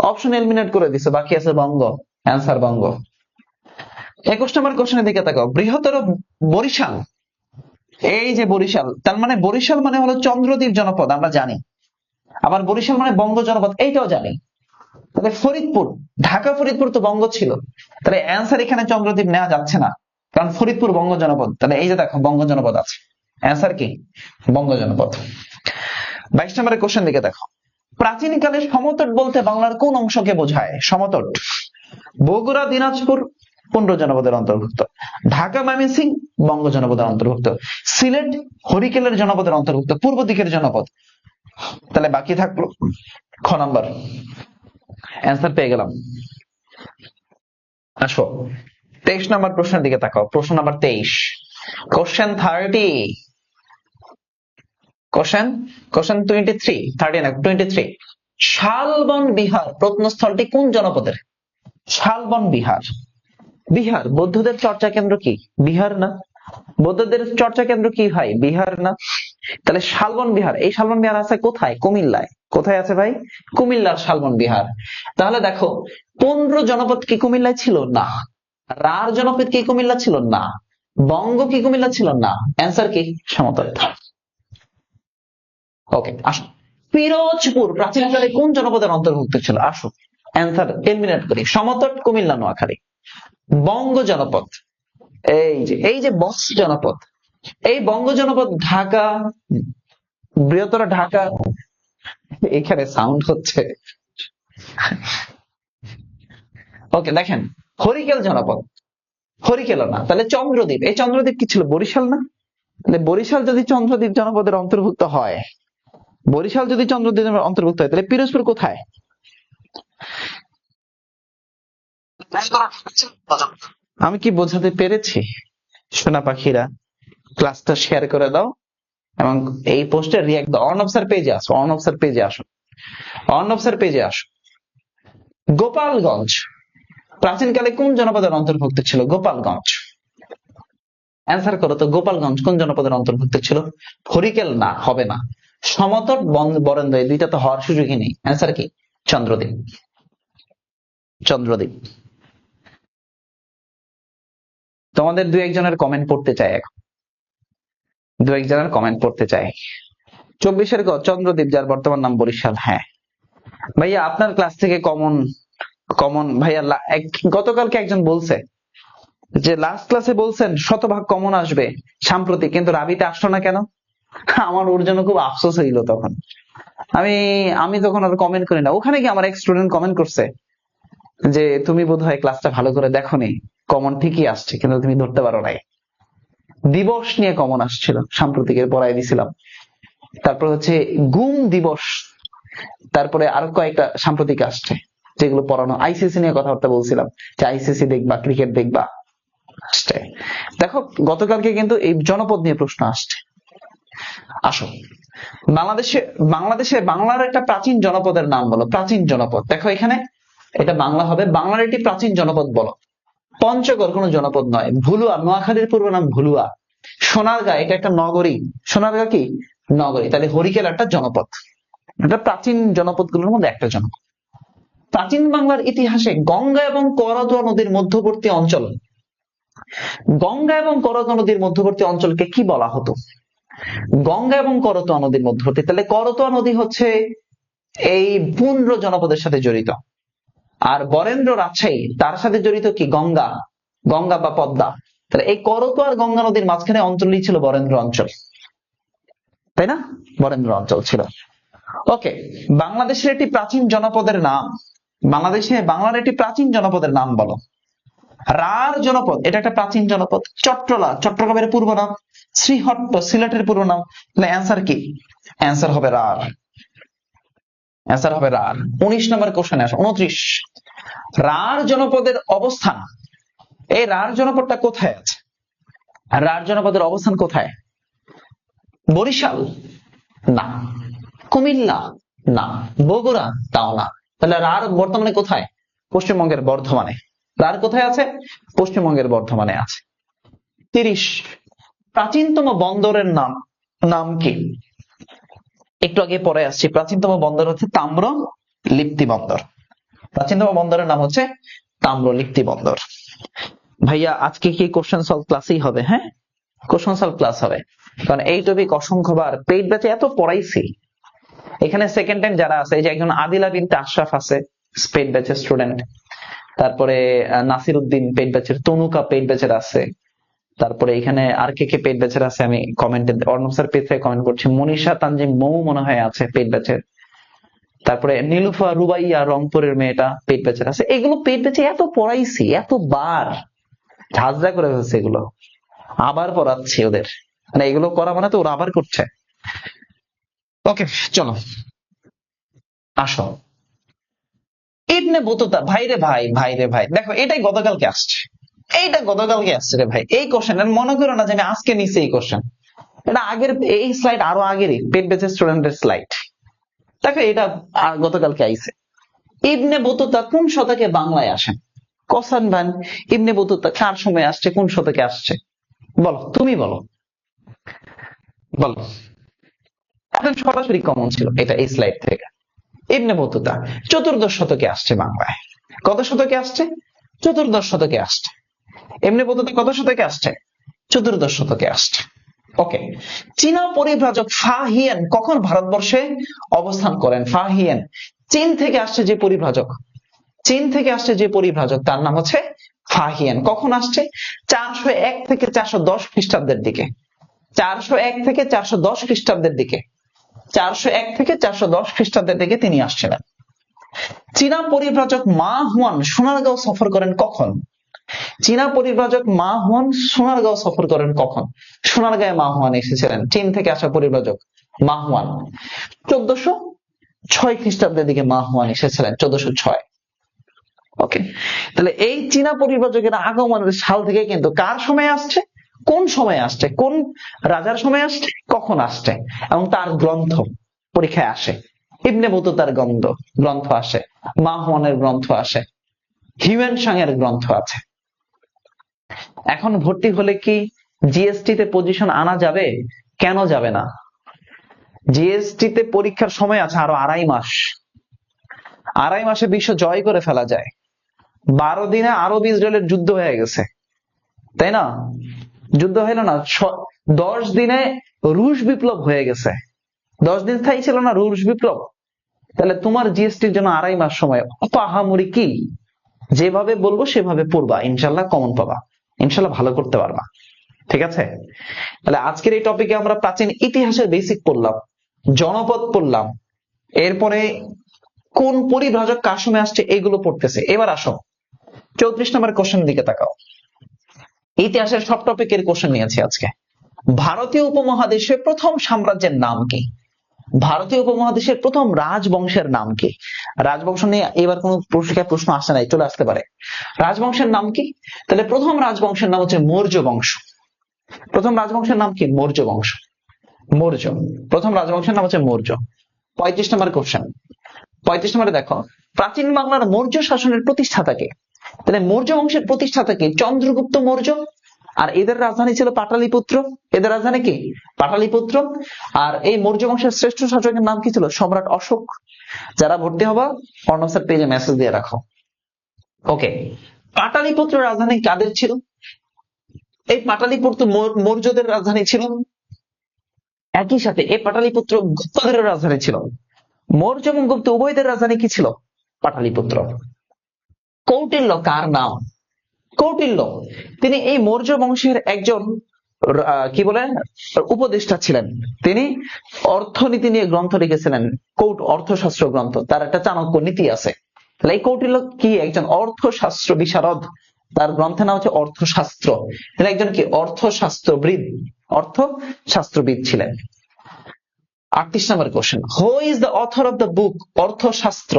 অপশন এলিমিনেট করে দিছে, বাকি আছে বঙ্গ, অ্যান্সার বঙ্গ। 21 নম্বর কোশ্চেনের দিকে তাকাও, বৃহত্তর বরিশাল, এই যে বরিশাল, তার মানে বরিশাল মানে হলো চন্দ্রদ্বীপ জনপদ, আমরা জানি। আবার বরিশাল মানে বঙ্গ জনপদ, এইটাও জানি। তাহলে ফরিদপুর, ঢাকা ফরিদপুর তো বঙ্গ ছিল, তাহলে অ্যান্সার এখানে চন্দ্রদ্বীপ নেওয়া যাচ্ছে না, কারণ ফরিদপুর বঙ্গ জনপদ। তাহলে এই যে দেখো বঙ্গ জনপদ আছে, অ্যান্সার কি? বঙ্গ জনপদ। 22 নম্বরের কোশ্চেন দিকে দেখো, প্রাচীনকালে সমতট বলতে বাংলার কোন অংশকে বোঝায়? সমতট বগুড়া, দিনাজপুর পুন্ড্র জনপদের অন্তর্ভুক্ত, ঢাকা ময়মনসিংহ বঙ্গ জনপদের অন্তর্ভুক্ত, সিলেট হরিকেলের জনপদের অন্তর্ভুক্ত, পূর্ব দিকের জনপদ। তাহলে বাকি থাকলো খ নাম্বার, অ্যান্সার পেয়ে গেলাম। আসো 23 নম্বর প্রশ্নের দিকে তাকাও, প্রশ্ন নাম্বার 23, কোশ্চেন 30, কোশ্চেন 23, শালবন বিহার প্রত্নস্থলটি কোন জনপদের? শালবন বিহার, বিহার বৌদ্ধদের চর্চা কেন্দ্র কি? বিহার না? বৌদ্ধদের চর্চা কেন্দ্র কি ভাই? বিহার না? তাহলে শালবন বিহার, এই শালবন বিহার আছে কোথায়? কুমিল্লায়। কোথায় আছে ভাই? কুমিল্লার শালবন বিহার। তাহলে দেখো পুন্ড্র জনপদ কি কুমিল্লায় ছিল? না। রার জনপদ কি কুমিল্লা ছিল? না। বঙ্গ কি কুমিল্লা ছিল? না। অ্যান্সার কি? সমতট। ওকে, আসো পিরোজপুর প্রাচীনকালে কোন জনপদের অন্তর্ভুক্ত ছিল? আসো অ্যান্সার এলিমিনেট করি, সমতট, কুমিল্লা, নোয়াখালী। বঙ্গ জনপদ, এই যে বঙ্গ জনপদ, এই বঙ্গ জনপদ ঢাকা, বৃহত্তর ঢাকা, এখানে সাউন্ড হচ্ছে। ওকে, দেখেন হরিকেল জনপদ, হরিকেল না, তাহলে চন্দ্রদ্বীপ, এই চন্দ্রদ্বীপ কি ছিল? বরিশাল না? তাহলে বরিশাল যদি চন্দ্রদ্বীপ জনপদের অন্তর্ভুক্ত হয়, বরিশাল যদি চন্দ্রদ্বীপের অন্তর্ভুক্ত হয়, তাহলে পিরোজপুর কোথায়? আমি কি বোঝাতে পেরেছি? সোনা পাখিরা ক্লাসটা শেয়ার করে দাও এবং এই পোস্টে রিঅ্যাক্ট দাও। অর্ণব পেজে আসো, অর্ণব পেজে আসো। গোপালগঞ্জ প্রাচীনকালে কোন জনপদের অন্তর্ভুক্ত ছিল? গোপালগঞ্জ, অ্যান্সার করো তো, গোপালগঞ্জ কোন জনপদের অন্তর্ভুক্ত ছিল? হরিকেল না, হবে না। সমতট, বরেন্দ্র, এই দুইটা তো হওয়ার সুযোগই নেই। অ্যান্সার কি? চন্দ্রদ্বীপ। তোমাদের দু একজনের কমেন্ট পড়তে চাই এখন, 24-এর চন্দ্রদ্বীপ, যার বর্তমান নাম বরিশাল। হ্যাঁ ভাইয়া, আপনার ক্লাস থেকে কমন ভাইয়া, গতকালকে একজন বলছে যে লাস্ট ক্লাসে বলছেন শতভাগ কমন আসবে সাম্প্রতিক, কিন্তু রাবিতে আসলো না কেন? আমার ওর জন্য খুব আফসোস হইল তখন। আমি তখন আর কমেন্ট করি না। ওখানে কি আমার এক স্টুডেন্ট কমেন্ট করছে যে তুমি বোধহয় ক্লাসটা ভালো করে দেখোনি, কমন ঠিকই আসছে কিন্তু তুমি ধরতে পারো নাই। দিবস নিয়ে কমন আসছিল, সাম্প্রতিকের পড়ায় দিছিলাম। তারপর হচ্ছে গুম দিবস, তারপরে আরো কয়েকটা সাম্প্রতিক আসছে যেগুলো পড়ানো। আইসিসি নিয়ে কথাবার্তা বলছিলাম যে আইসিসি দেখবা, ক্রিকেট দেখবা। দেখো গতকালকে কিন্তু এই জনপদ নিয়ে প্রশ্ন আসছে। আসো বাংলাদেশে বাংলার একটা প্রাচীন জনপদের নাম বলো। প্রাচীন জনপদ, দেখো এখানে এটা বাংলা হবে, বাংলার একটি প্রাচীন জনপদ বলো। পঞ্চগড় কোনো জনপদ নয়। ভুলুয়া, নোয়াখালীর পূর্ব নাম ভুলুয়া। সোনারগাঁ, এটা একটা নগরী। সোনারগাঁ কি? নগরী। তাহলে হরিকেল একটা জনপদ, এটা প্রাচীন জনপদগুলোর মধ্যে একটা জনপদ। প্রাচীন বাংলার ইতিহাসে গঙ্গা এবং করতোয়া নদীর মধ্যবর্তী অঞ্চল গঙ্গা এবং করতোয়া নদীর মধ্যবর্তী অঞ্চলকে কি বলা হতো? গঙ্গা এবং করতোয়া নদীর মধ্যবর্তী, তাহলে করতোয়া নদী হচ্ছে এই পুন্ড্র জনপদের সাথে জড়িত, আর বরেন্দ্র রাজশাহী তার সাথে জড়িত কি গঙ্গা, গঙ্গা বা পদ্মা। তাহলে এই করতোয়া আর গঙ্গা নদীর মাঝখানে অঞ্চলই ছিল বরেন্দ্র অঞ্চল, তাই না? বরেন্দ্র অঞ্চল ছিল। ওকে, বাংলাদেশের একটি প্রাচীন জনপদের নাম, বাংলার একটি প্রাচীন জনপদের নাম বলো। রার জনপদ, এটা একটা প্রাচীন জনপদ। চট্টলা, চট্টগ্রামের পূর্ব নাম। শ্রীহট্ট, সিলেটের পূর্ব নাম। তাহলে অ্যান্সার কি? অ্যান্সার হবে রার। অ্যান্সার হবে রার। 19 নম্বর কোশ্চেনে আসো, 29। রার জনপদের অবস্থান, এই রার জনপদটা কোথায় আছে? রার জনপদের অবস্থান কোথায়? বরিশাল না, কুমিল্লা না, বগুড়া তাও না। তাহলে রার বর্তমানে কোথায়? পশ্চিমবঙ্গের বর্ধমানে। রার কোথায় আছে? পশ্চিমবঙ্গের বর্ধমানে আছে। 30, প্রাচীনতম বন্দরের নাম কি? একটু আগে পরে আসছি। প্রাচীনতম বন্দর হচ্ছে তাম্রলিপ্তি বন্দর। প্রাচীনতম বন্দরের নাম হচ্ছে তাম্রলিপ্তি বন্দর। ভাইয়া আজকে কি কোশ্চেন সলভ ক্লাসই হবে? হ্যাঁ, কোশ্চেন সলভ ক্লাস হবে, কারণ এই টপিক অসংখ্যবার পেইড ব্যাচে এত পড়াইছি। এখানে সেকেন্ড টাইম যারা আছে, এই যে একজন আদিলা বিনতে আশরাফ আছে পেইড ব্যাচের স্টুডেন্ট, তারপরে নাসির উদ্দিন পেইড ব্যাচের, তনুকা পেইড ব্যাচের আছে, তারপরে এখানে আর কে পেইড ব্যাচের আছে আমি কমেন্টে অর্ণব স্যার পেজ থেকে কমেন্ট করছি, মনীষা তানজিম মৌ মনে হয় আছে পেইড ব্যাচের, তারপরে নীলুফা রুবাইয়া রংপুরের মেয়েটা পেইড ব্যাচের আছে। এগুলো পেইড ব্যাচে এত পড়াইছি, এতবার ঝাঁঝরা করে ফেলছে, এগুলো আবার পড়াচ্ছি ওদের, মানে এগুলো করা মানে তো ওরা আবার করছে। ওকে চলো আসো। ইবনে বতুতা, ভাইরে ভাই, দেখো এটাই গতকালকে আসছে, এইটা গতকালকে আসছে রে ভাই। এই কোশ্চেন মনে করো না যে আমি আজকে নিচ্ছি এই কোশ্চেন, এটা আগের, এই স্লাইড আরো আগেরই পেইড ব্যাচের স্টুডেন্টের স্লাইড। দেখো এটা গতকালকে আইছে। ইবনে বতুতা কোন শতকে বাংলায় আসেন? কসান ভান, ইবনে বতুতা কার সময় আসছে, কোন শতকে আসছে? বলো, তুমি বলো, বলো। এখন সরাসরি কমন ছিল এটা এই স্লাইড থেকে। ইবনে বতুতা 14শ শতকে আসছে বাংলায়। কত শতকে আসছে? 14শ শতকে আসছে। ইবনে বতুতা কত শতকে আসছে? 14শ শতকে আসছে। ওকে, চীনা পরিব্রাজক ফা হিয়েন কখন ভারতবর্ষে অবস্থান করেন? ফা হিয়েন চীন থেকে আসছে যে পরিব্রাজক, চীন থেকে আসছে যে পরিব্রাজক তার নাম হচ্ছে ফা হিয়েন। কখন আসছে? 401 থেকে 410 খ্রিস্টাব্দের দিকে। 401 থেকে 410 খ্রিস্টাব্দের দিকে, 401 থেকে 410 খ্রিস্টাব্দের দিকে তিনি আসছিলেন। চীনা পরিব্রাজক মা হুয়ান সোনারগাঁও সফর করেন কখন? চীনা পরিব্রাজক মা হুয়ান সোনারগাঁও সফর করেন কখন? সোনারগাঁয়ে মা হুয়ান এসেছিলেন, চীন থেকে আসা পরিব্রাজক মা হুয়ান 1406 খ্রিস্টাব্দের দিকে মা হুয়ান এসেছিলেন, 1406। ওকে, তাহলে এই চীনা পরিব্রাজকের আগমনের সাল থেকে কিন্তু কার সময় আসছে, কোন সময় আসছে, কোন রাজার সময় আসছে, কখন আসছে, এবং তার গ্রন্থ পরীক্ষায় আসে। ইবনে বতুতার গ্রন্থ আসে, মা হুয়ানের গ্রন্থ আসে, হিউয়েন সাং এর গ্রন্থ আছে। এখন ভর্তি হলে কি জিএসটি তে পজিশন আনা যাবে? কেন যাবে না? জিএসটি তে পরীক্ষার সময় আছে আরো 2.5 মাস। 2.5 মাসে বিশ্ব জয় করে ফেলা যায়। 12 দিনে আরব ইসরায়েলের যুদ্ধ হয়ে গেছে, তাই না? যুদ্ধ হইল না, 10 দিনে রুশ বিপ্লব হয়ে গেছে। 10 দিন স্থায়ী ছিল না রুশ বিপ্লব। তাহলে তোমার জিএসটির জন্য 2.5 মাস সময়, অত আহামরি কি? যেভাবে বলবো সেভাবে পড়বা, ইনশাল্লাহ কমন পাবা, ইনশাল্লাহ ভালো করতে পারবা। ঠিক আছে? তাহলে আজকের এই টপিকে আমরা প্রাচীন ইতিহাসের বেসিক পড়লাম, জনপদ পড়লাম, এরপরে কোন পরিব্রাজক কার সময় আসছে এগুলো পড়তেছে। এবার আসো 34 নম্বর কোশ্চেন দিকে তাকাও। ইতিহাসের সব টপিকের কোশ্চেন নিয়েছি আজকে। ভারতীয় উপমহাদেশে প্রথম সাম্রাজ্যের নাম কি? ভারতীয় উপমহাদেশের প্রথম রাজবংশের নাম কি? রাজবংশ নিয়ে এবার কোন পরীক্ষায় প্রশ্ন আসে নাই, চলে আসতে পারে। রাজবংশের নাম কি? তাহলে প্রথম রাজবংশের নাম হচ্ছে মৌর্য বংশ। প্রথম রাজবংশের নাম কি? মৌর্য বংশ। মৌর্য, প্রথম রাজবংশের নাম হচ্ছে মৌর্য। 35 নম্বর কোশ্চেন। 35 নম্বরে দেখো, প্রাচীন বাংলার মৌর্য শাসনের প্রতিষ্ঠাতা কে? তাহলে মৌর্য বংশের প্রতিষ্ঠাতা কে? চন্দ্রগুপ্ত মৌর্য। আর এদের রাজধানী ছিল পাটালিপুত্র। এদের রাজধানী কি? পাটালিপুত্র। আর এই মৌর্য বংশের শ্রেষ্ঠ শাসকের নাম কি ছিল? সম্রাট অশোক। যারা ভর্তি হবা অর্ণব স্যার পেজে মেসেজ দিয়ে রাখো। ওকে, পাটালিপুত্র রাজধানী কাদের ছিল? এই পাটালিপুত্র মৌর্যদের রাজধানী ছিল, একই সাথে এই পাটালিপুত্র গুপ্তদের রাজধানী ছিল। মৌর্য এবং গুপ্ত উভয়দের রাজধানী কি ছিল? পাটালিপুত্র। কৌটিল্য কার নাম? কৌটিল্য, তিনি এই মৌর্য বংশের একজন কি বলে উপদেষ্টা ছিলেন। তিনি অর্থনীতি নিয়ে গ্রন্থ লিখেছিলেন, অর্থশাস্ত্র গ্রন্থ। তার একটা চাণক্য নীতি আছে। তাহলে এই কৌটিল্য কি একজন অর্থশাস্ত্র বিশারদ, তার গ্রন্থের নাম হচ্ছে অর্থশাস্ত্র। তিনি একজন কি অর্থশাস্ত্রবিদ ছিলেন। 38 নম্বর question, who is the author of the book Arthashastra?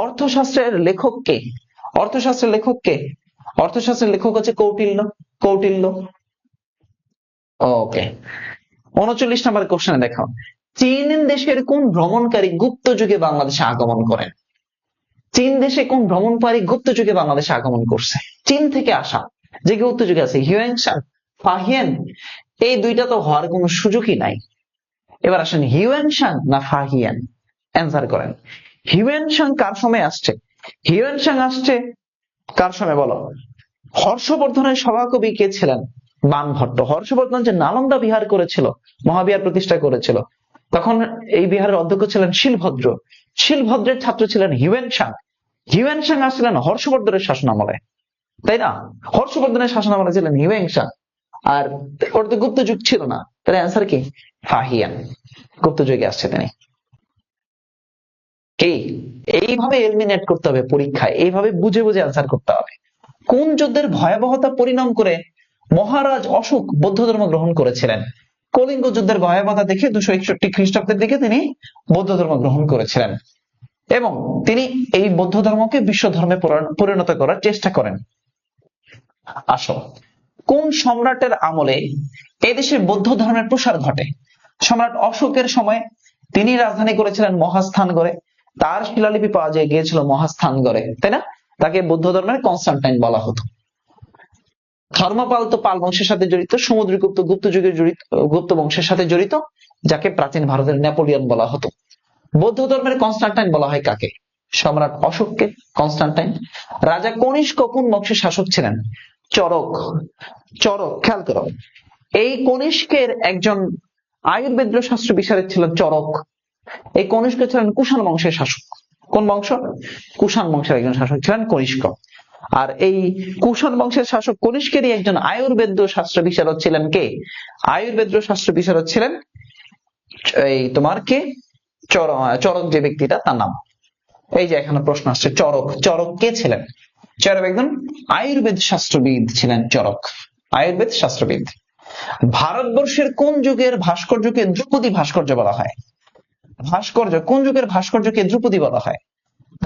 অর্থশাস্ত্রের লেখক কে? অর্থশাস্ত্রের লেখক কে? অর্থশাস্ত্রের লেখক হচ্ছে কৌটিল্য। ওকে, 39 নম্বর কোশ্চেনে দেখো, চীন দেশের কোন ভ্রমণকারী গুপ্ত যুগে বাংলাদেশে আগমন করেন? চীন দেশে কোন ভ্রমণকারী গুপ্ত যুগে বাংলাদেশে আগমন করছে? চীন থেকে আসা যে গুপ্ত যুগে আছে, হিউয়েন সাং, ফাহিয়েন। এই দুইটা তো হওয়ার কোনো সুযোগই নাই। এবার আসেন, হিউয়েন সাং না ফাহিয়েন? অ্যান্সার করেন। হিউয়েন সাং কার সময় আসছে? হিউয়েন সাং আসছে কার সময় বলো? হর্ষবর্ধনের সভাকবি কে ছিলেন? বাণভট্ট। হর্ষবর্ধন যে নালন্দা বিহার করেছিল, মহাবিহার প্রতিষ্ঠা করেছিল, তখন এই বিহারের অধ্যক্ষ ছিলেন শিলভদ্র। শিলভদ্রের ছাত্র ছিলেন হিউয়েন সাং। হিউয়েন সাং আসছিলেন হর্ষবর্ধনের শাসনামলে, তাই না? হর্ষবর্ধনের শাসনামলে ছিলেন হিউয়েন সাং। আর ওর তো গুপ্ত যুগ ছিল না, তাহলে অ্যান্সার কি? ফাহিয়ান। গুপ্ত যুগে আসছে তিনি। কি এইভাবে এলিমিনেট করতে হবে পরীক্ষায়, এইভাবে বুঝে বুঝে অ্যান্সার করতে হবে। কোন যুদ্ধের ভয়াবহতা পরিণাম করে মহারাজ অশোক বৌদ্ধ ধর্ম গ্রহণ করেছিলেন? কলিঙ্গ যুদ্ধের ভয়াবহতা দেখে 261 খ্রিস্টাব্দের দিকে তিনি বৌদ্ধ ধর্ম গ্রহণ করেছিলেন এবং তিনি এই বৌদ্ধ ধর্মকে বিশ্ব ধর্মে পরিণত করার চেষ্টা করেন। আসো, কোন সম্রাটের আমলে এদেশে বৌদ্ধ ধর্মের প্রসার ঘটে? সম্রাট অশোকের সময় তিনি রাজধানী করেছিলেন মহাস্থানগড়ে। তার শিলালিপি পাওয়া গিয়েছিল মহাস্থানগড়ে, তাই না? তাকে বৌদ্ধ ধর্মের কনস্টান্টাইন বলা হতো। ধর্মপাল তো পাল বংশের সাথে জড়িত, সমুদ্রগুপ্ত গুপ্ত যুগের গুপ্ত বংশের সাথে জড়িত, যাকে প্রাচীন ভারতের নেপোলিয়ন বলা হতো। বৌদ্ধ ধর্মের কনস্টান্টাইন বলা হয় কাকে? সম্রাট অশোককে কনস্টান্টাইন। রাজা কনিষ্ক কোন বংশের শাসক ছিলেন? চরক। খেয়াল করো, এই কনিষ্কের একজন আয়ুর্বেদ শাস্ত্র বিশারদ ছিলেন চরক। এই কনিষ্ক ছিলেন কুষাণ বংশের শাসক। কোন বংশ? কুষাণ বংশের একজন শাসক ছিলেন কনিষ্ক। আর এই কুষাণ বংশের শাসক কনিষ্কেরই একজন আয়ুর্বেদ শাস্ত্র বিশারদ ছিলেন কে? আয়ুর্বেদ শাস্ত্র বিশারদ ছিলেন এই তোমার কে? চরক যে ব্যক্তিটা, তার নাম। এই যে এখানে প্রশ্ন আসছে, চরক কে ছিলেন? চরক একজন আয়ুর্বেদ শাস্ত্রবিদ ছিলেন। চরক আয়ুর্বেদ শাস্ত্রবিদ। ভারতবর্ষের কোন যুগের ভাস্কর্যকে ধ্রুপদী ভাস্কর্য বলা হয়? কোন যুগের ভাস্কর্যকে ধ্রুপদী বলা হয়?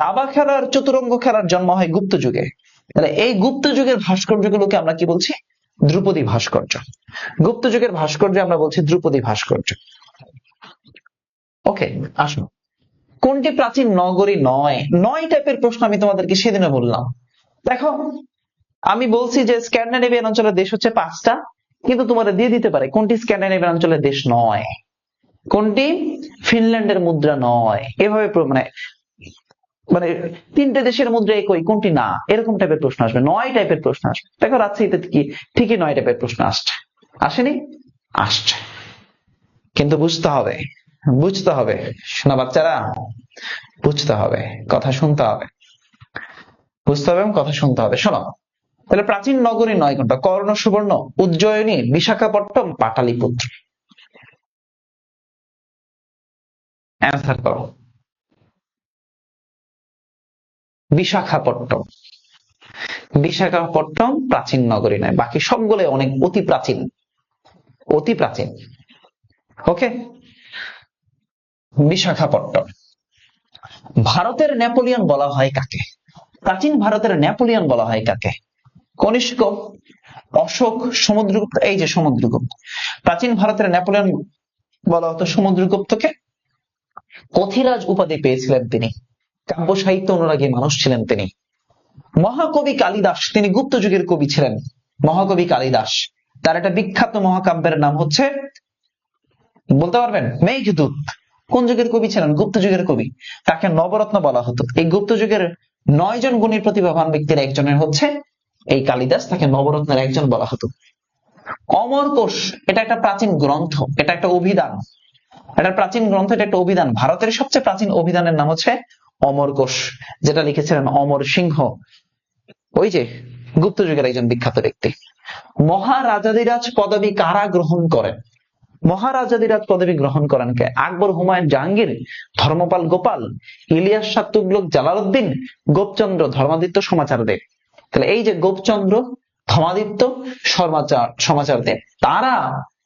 দাবা খেলার, চতুরঙ্গ খেলার জন্ম হয় গুপ্ত যুগে। তাহলে এই গুপ্ত যুগের ভাস্কর্যগুলোকে আমরা কি বলছি? ধ্রুপদী ভাস্কর্য। গুপ্ত যুগের ভাস্কর্য আমরা বলছি ধ্রুপদী ভাস্কর্য। ওকে, আসুন, কোনটি প্রাচীন নগরী নয়? 9 টাইপের প্রশ্ন আমি তোমাদেরকে সেদিনে বললাম। দেখো, আমি বলছি যে স্ক্যান্ডিনেভিয়ান অঞ্চলের দেশ হচ্ছে 5টা, কিন্তু তোমাদের দিয়ে দিতে পারে কোনটি স্ক্যান্ডিনেভিয়ান অঞ্চলের দেশ নয়, কোনটি ফিনল্যান্ডের মুদ্রা নয়। এভাবে মানে 3টে দেশের মুদ্রা একই, কোনটি না, এরকম টাইপের প্রশ্ন আসবে। 9 টাইপের প্রশ্ন আসবে। দেখো, রাজশাহীতে কি ঠিকই 9 টাইপের প্রশ্ন আসেনি? আসছে, কিন্তু বুঝতে হবে শোনা বাচ্চারা, বুঝতে হবে, কথা শুনতে হবে, বুঝতে হবে এবং কথা শুনতে হবে। শোনো, তাহলে প্রাচীন নগরী 9 কোনটা? কর্ণ, সুবর্ণ, উজ্জয়িনী, বিশাখাপট্টনম, পাটালিপুত্র। অ্যান্সার করো। বিশাখাপট্টনম প্রাচীন নগরী নয়, বাকি সবগুলো অনেক অতি প্রাচীন। ওকে, বিশাখাপট্টনম। ভারতের নেপোলিয়ন বলা হয় কাকে? প্রাচীন ভারতের নেপোলিয়ন বলা হয় কাকে? কনিষ্ক, অশোক, সমুদ্রগুপ্ত। এই যে সমুদ্রগুপ্ত। প্রাচীন ভারতের নেপোলিয়ন বলা হতো সমুদ্রগুপ্তকে। কথিরাজ উপাধি পেয়েছিলেন তিনি। কাব্য সাহিত্য অনুরাগী মানুষ ছিলেন তিনি। মহাকবি কালিদাস, তিনি গুপ্ত যুগের কবি ছিলেন। মহাকবি কালিদাস, তার একটা বিখ্যাত মহাকাব্যের নাম হচ্ছে, বলতে পারবেন? মেঘদূত। কোন যুগের কবি ছিলেন? গুপ্ত যুগের কবি। তাকে নবরত্ন বলা হতো। এই গুপ্ত যুগের 9 জন গুণী প্রতিভাবান ব্যক্তির একজনের হচ্ছে এই কালিদাস, তাকে নবরত্নের একজন বলা হতো। অমরকোষ এটা একটা প্রাচীন গ্রন্থ, এটা একটা অভিধান, এটা প্রাচীন গ্রন্থ, এটা একটা অভিধান। ভারতের সবচেয়ে প্রাচীন অভিধানের নাম হচ্ছে অমরকোষ, যেটা লিখেছিলেন অমর সিংহ, ওই যে গুপ্ত যুগের একজন বিখ্যাত ব্যক্তি। মহারাজাধিরাজ পদবী কারা গ্রহণ করেন? মহারাজাধিরাজ পদবী গ্রহণ করেন কে? আকবর, হুমায়ুন, জাহাঙ্গীর, ধর্মপাল গোপাল, ইলিয়াস শাহ তুগলক, জালালউদ্দিন, গোপচন্দ্র, ধর্মাদিত্য, সমাচার দেব। তাহলে এই যে গোপচন্দ্র, ধর্মাদিত্য, সমাচার দেব, তারা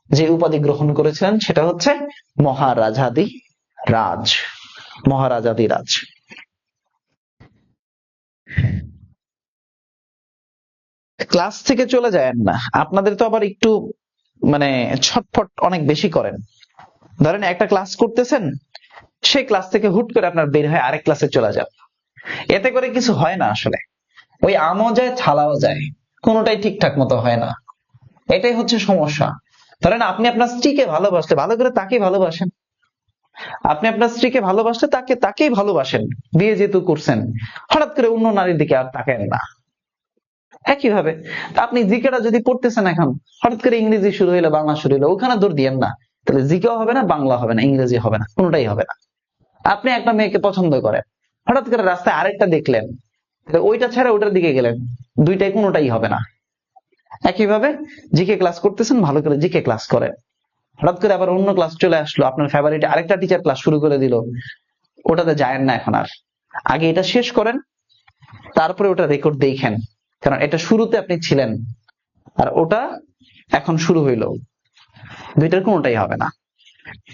যে উপাধি গ্রহণ করেছিলেন সেটা হচ্ছে মহারাজাধিরাজ। মহারাজাধিরাজ। ক্লাস থেকে চলে যায়েন না, আপনাদের তো আবার একটু মানে ছটফট অনেক বেশি করেন। ধরেন একটা ক্লাস করতেছেন, সেই ক্লাস থেকে হুট করে আপনার বের হয়ে আরেক ক্লাসে চলে যান, এতে করে কিছু হয় না। আসলে ওই আমও যায় ছালাও যায়, কোনোটাই ঠিকঠাক মতো হয় না, এটাই হচ্ছে সমস্যা। ধরেন আপনি আপনার স্ত্রীকে ভালোবাসলে ভালো করে তাকেই ভালোবাসেন, আপনি আপনার স্ত্রীকে ভালোবাসলে তাকেই ভালোবাসেন, বিয়ে যেহেতু করছেন, হঠাৎ করে অন্য নারীর দিকে আর তাকান না। একইভাবে আপনি জিকেটা যদি পড়তেছেন, এখন হঠাৎ করে ইংরেজি শুরু হইলো, বাংলা শুরু হইলো, ওখানে দৌড় দিয়েন না। তাহলে জিকেও হবে না, বাংলা হবে না, ইংরেজি হবে না, কোনোটাই হবে না। আপনি একটা মেয়েকে পছন্দ করেন, হঠাৎ করে রাস্তায় আরেকটা দেখলেন, ওইটা ছেড়ে ওটার দিকে গেলেন, দুইটাই কোনোটাই হবে না। একইভাবে জিকে ক্লাস করতেছেন, ভালো করে জিকে ক্লাস করেন, হঠাৎ করে আবার অন্য ক্লাস চলে আসলো, আপনার ফেভারিট আরেকটা টিচার ক্লাস শুরু করে দিল, ওটাতে যায়েন না এখন আর। আগে এটা শেষ করেন, তারপরে ওটা রেকর্ড দেখেন, কারণ এটা শুরুতে আপনি ছিলেন আর ওটা এখন শুরু হইলো, দুইটার কোনোটাই হবে না।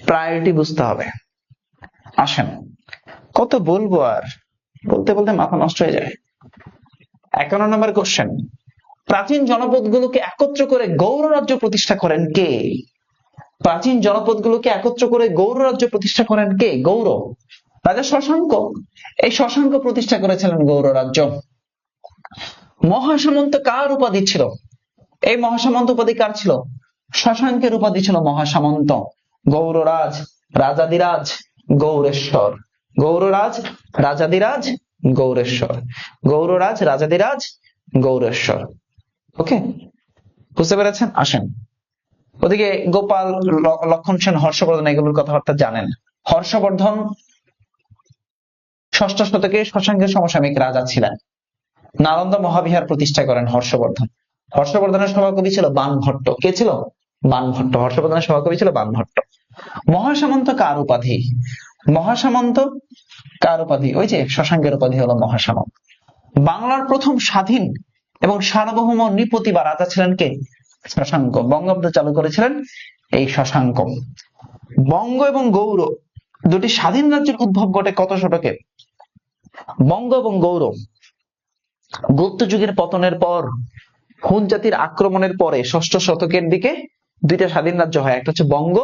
প্রায়োরিটি বুঝতে হবে। আসেন, কত বলবো আর, বলতে বলতে মাথা নষ্ট হয়ে যায়। 51 নম্বর কোশ্চেন, প্রাচীন জনপদগুলোকে একত্র করে গৌড় রাজ্য প্রতিষ্ঠা করেন কে? প্রাচীন জনপদগুলোকে একত্র করে গৌড় রাজ্য প্রতিষ্ঠা করেন কে? গৌড় রাজা শশাঙ্ক। এই শশাঙ্ক প্রতিষ্ঠা করেছিলেন গৌড় রাজ্য। মহাসামন্ত কার উপাধি ছিল? এই মহাসামন্ত উপাধি কার ছিল? শশাঙ্কের উপাধি ছিল মহাসামন্ত। গৌড়রাজ, রাজাধিরাজ, গৌরেশ্বর। গৌড়রাজ, রাজাধিরাজ, গৌরেশ্বর। গৌড়রাজ, রাজাধিরাজ, গৌরেশ্বর। ওকে, বুঝতে পেরেছেন? আসেন, ওদিকে গোপাল, লক্ষণ সেন, হর্ষবর্ধন এগুলোর কথাবার্তা জানেন। হর্ষবর্ধন ষষ্ঠ শতকে শশাঙ্কের সমসাময়িক রাজা ছিলেন। নালন্দা মহাবিহার প্রতিষ্ঠা করেন হর্ষবর্ধন। হর্ষবর্ধনের সভাকবি ছিল বাণভট্ট। কে ছিল? বাণভট্ট। হর্ষবর্ধনের সভাকবি ছিল বাণভট্ট। মহাসামন্ত কার উপাধি? মহাসামন্ত কার উপাধি? ওই যে শশাঙ্কের উপাধি হলো মহাসামন্ত। বাংলার প্রথম স্বাধীন এবং সার্বভৌম নৃপতি বা রাজা ছিলেন কে? শশাঙ্ক। বঙ্গাব্দ চালু করেছিলেন এই শশাঙ্ক। বঙ্গ এবং গৌড় দুটি স্বাধীন রাজ্যের উদ্ভব ঘটে কত শতকে? বঙ্গ এবং গৌড় গুপ্ত যুগের পতনের পর, হুন জাতির আক্রমণের পরে ষষ্ঠ শতকের দিকে দুইটা স্বাধীন রাজ্য হয়, একটা হচ্ছে বঙ্গ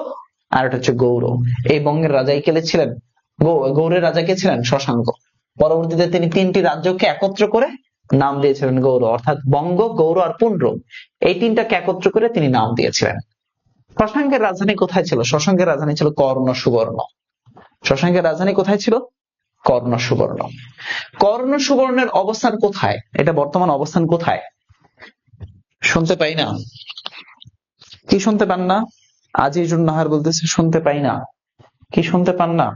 আর একটা হচ্ছে গৌড়। এই বঙ্গের রাজাই কে ছিলেন? গৌড়ের রাজা কে ছিলেন? শশাঙ্ক। পরবর্তীতে তিনি তিনটি রাজ্যকে একত্র করে নাম দিয়েছিলেন গৌড়, অর্থাৎ বঙ্গ, গৌড় আর পুন্ড্র, এই তিনটাকে একত্র করে তিনি নাম দিয়েছিলেন। শশাঙ্কের রাজধানী কোথায় ছিল? শশাঙ্কের রাজধানী ছিল কর্ণ সুবর্ণ। শশাঙ্কের রাজধানী কোথায় ছিল? কর্ণ সুবর্ণ। কর্ণ সুবর্ণের অবস্থান কোথায়? এটা বর্তমান অবস্থান কোথায়? শুনতে পাই না। কি শুনতে পান না? আজিজুন নাহার বলতেছে শুনতে পাই না। কি শুনতে পান না?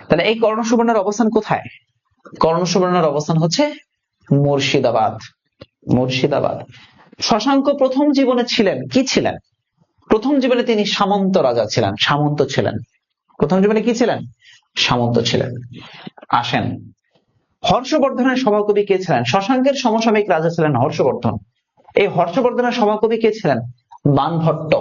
তাহলে এই কর্ণ সুবর্ণের অবস্থান কোথায়? কর্ণ সুবর্ণের অবস্থান হচ্ছে মুর্শিদাবাদ। মুর্শিদাবাদ। শশাঙ্ক প্রথম জীবনে ছিলেন কি? ছিলেন প্রথম জীবনে তিনি সামন্ত রাজা ছিলেন, সামন্ত ছিলেন। প্রথম জীবনে কি ছিলেন? সামন্ত ছিলেন। আসেন, হর্ষবর্ধনের সভাকবি কে ছিলেন? শশাঙ্কের সমসাময়িক রাজা ছিলেন হর্ষবর্ধন। এই হর্ষবর্ধনের সভাকবি কে ছিলেন? বাণভট্ট,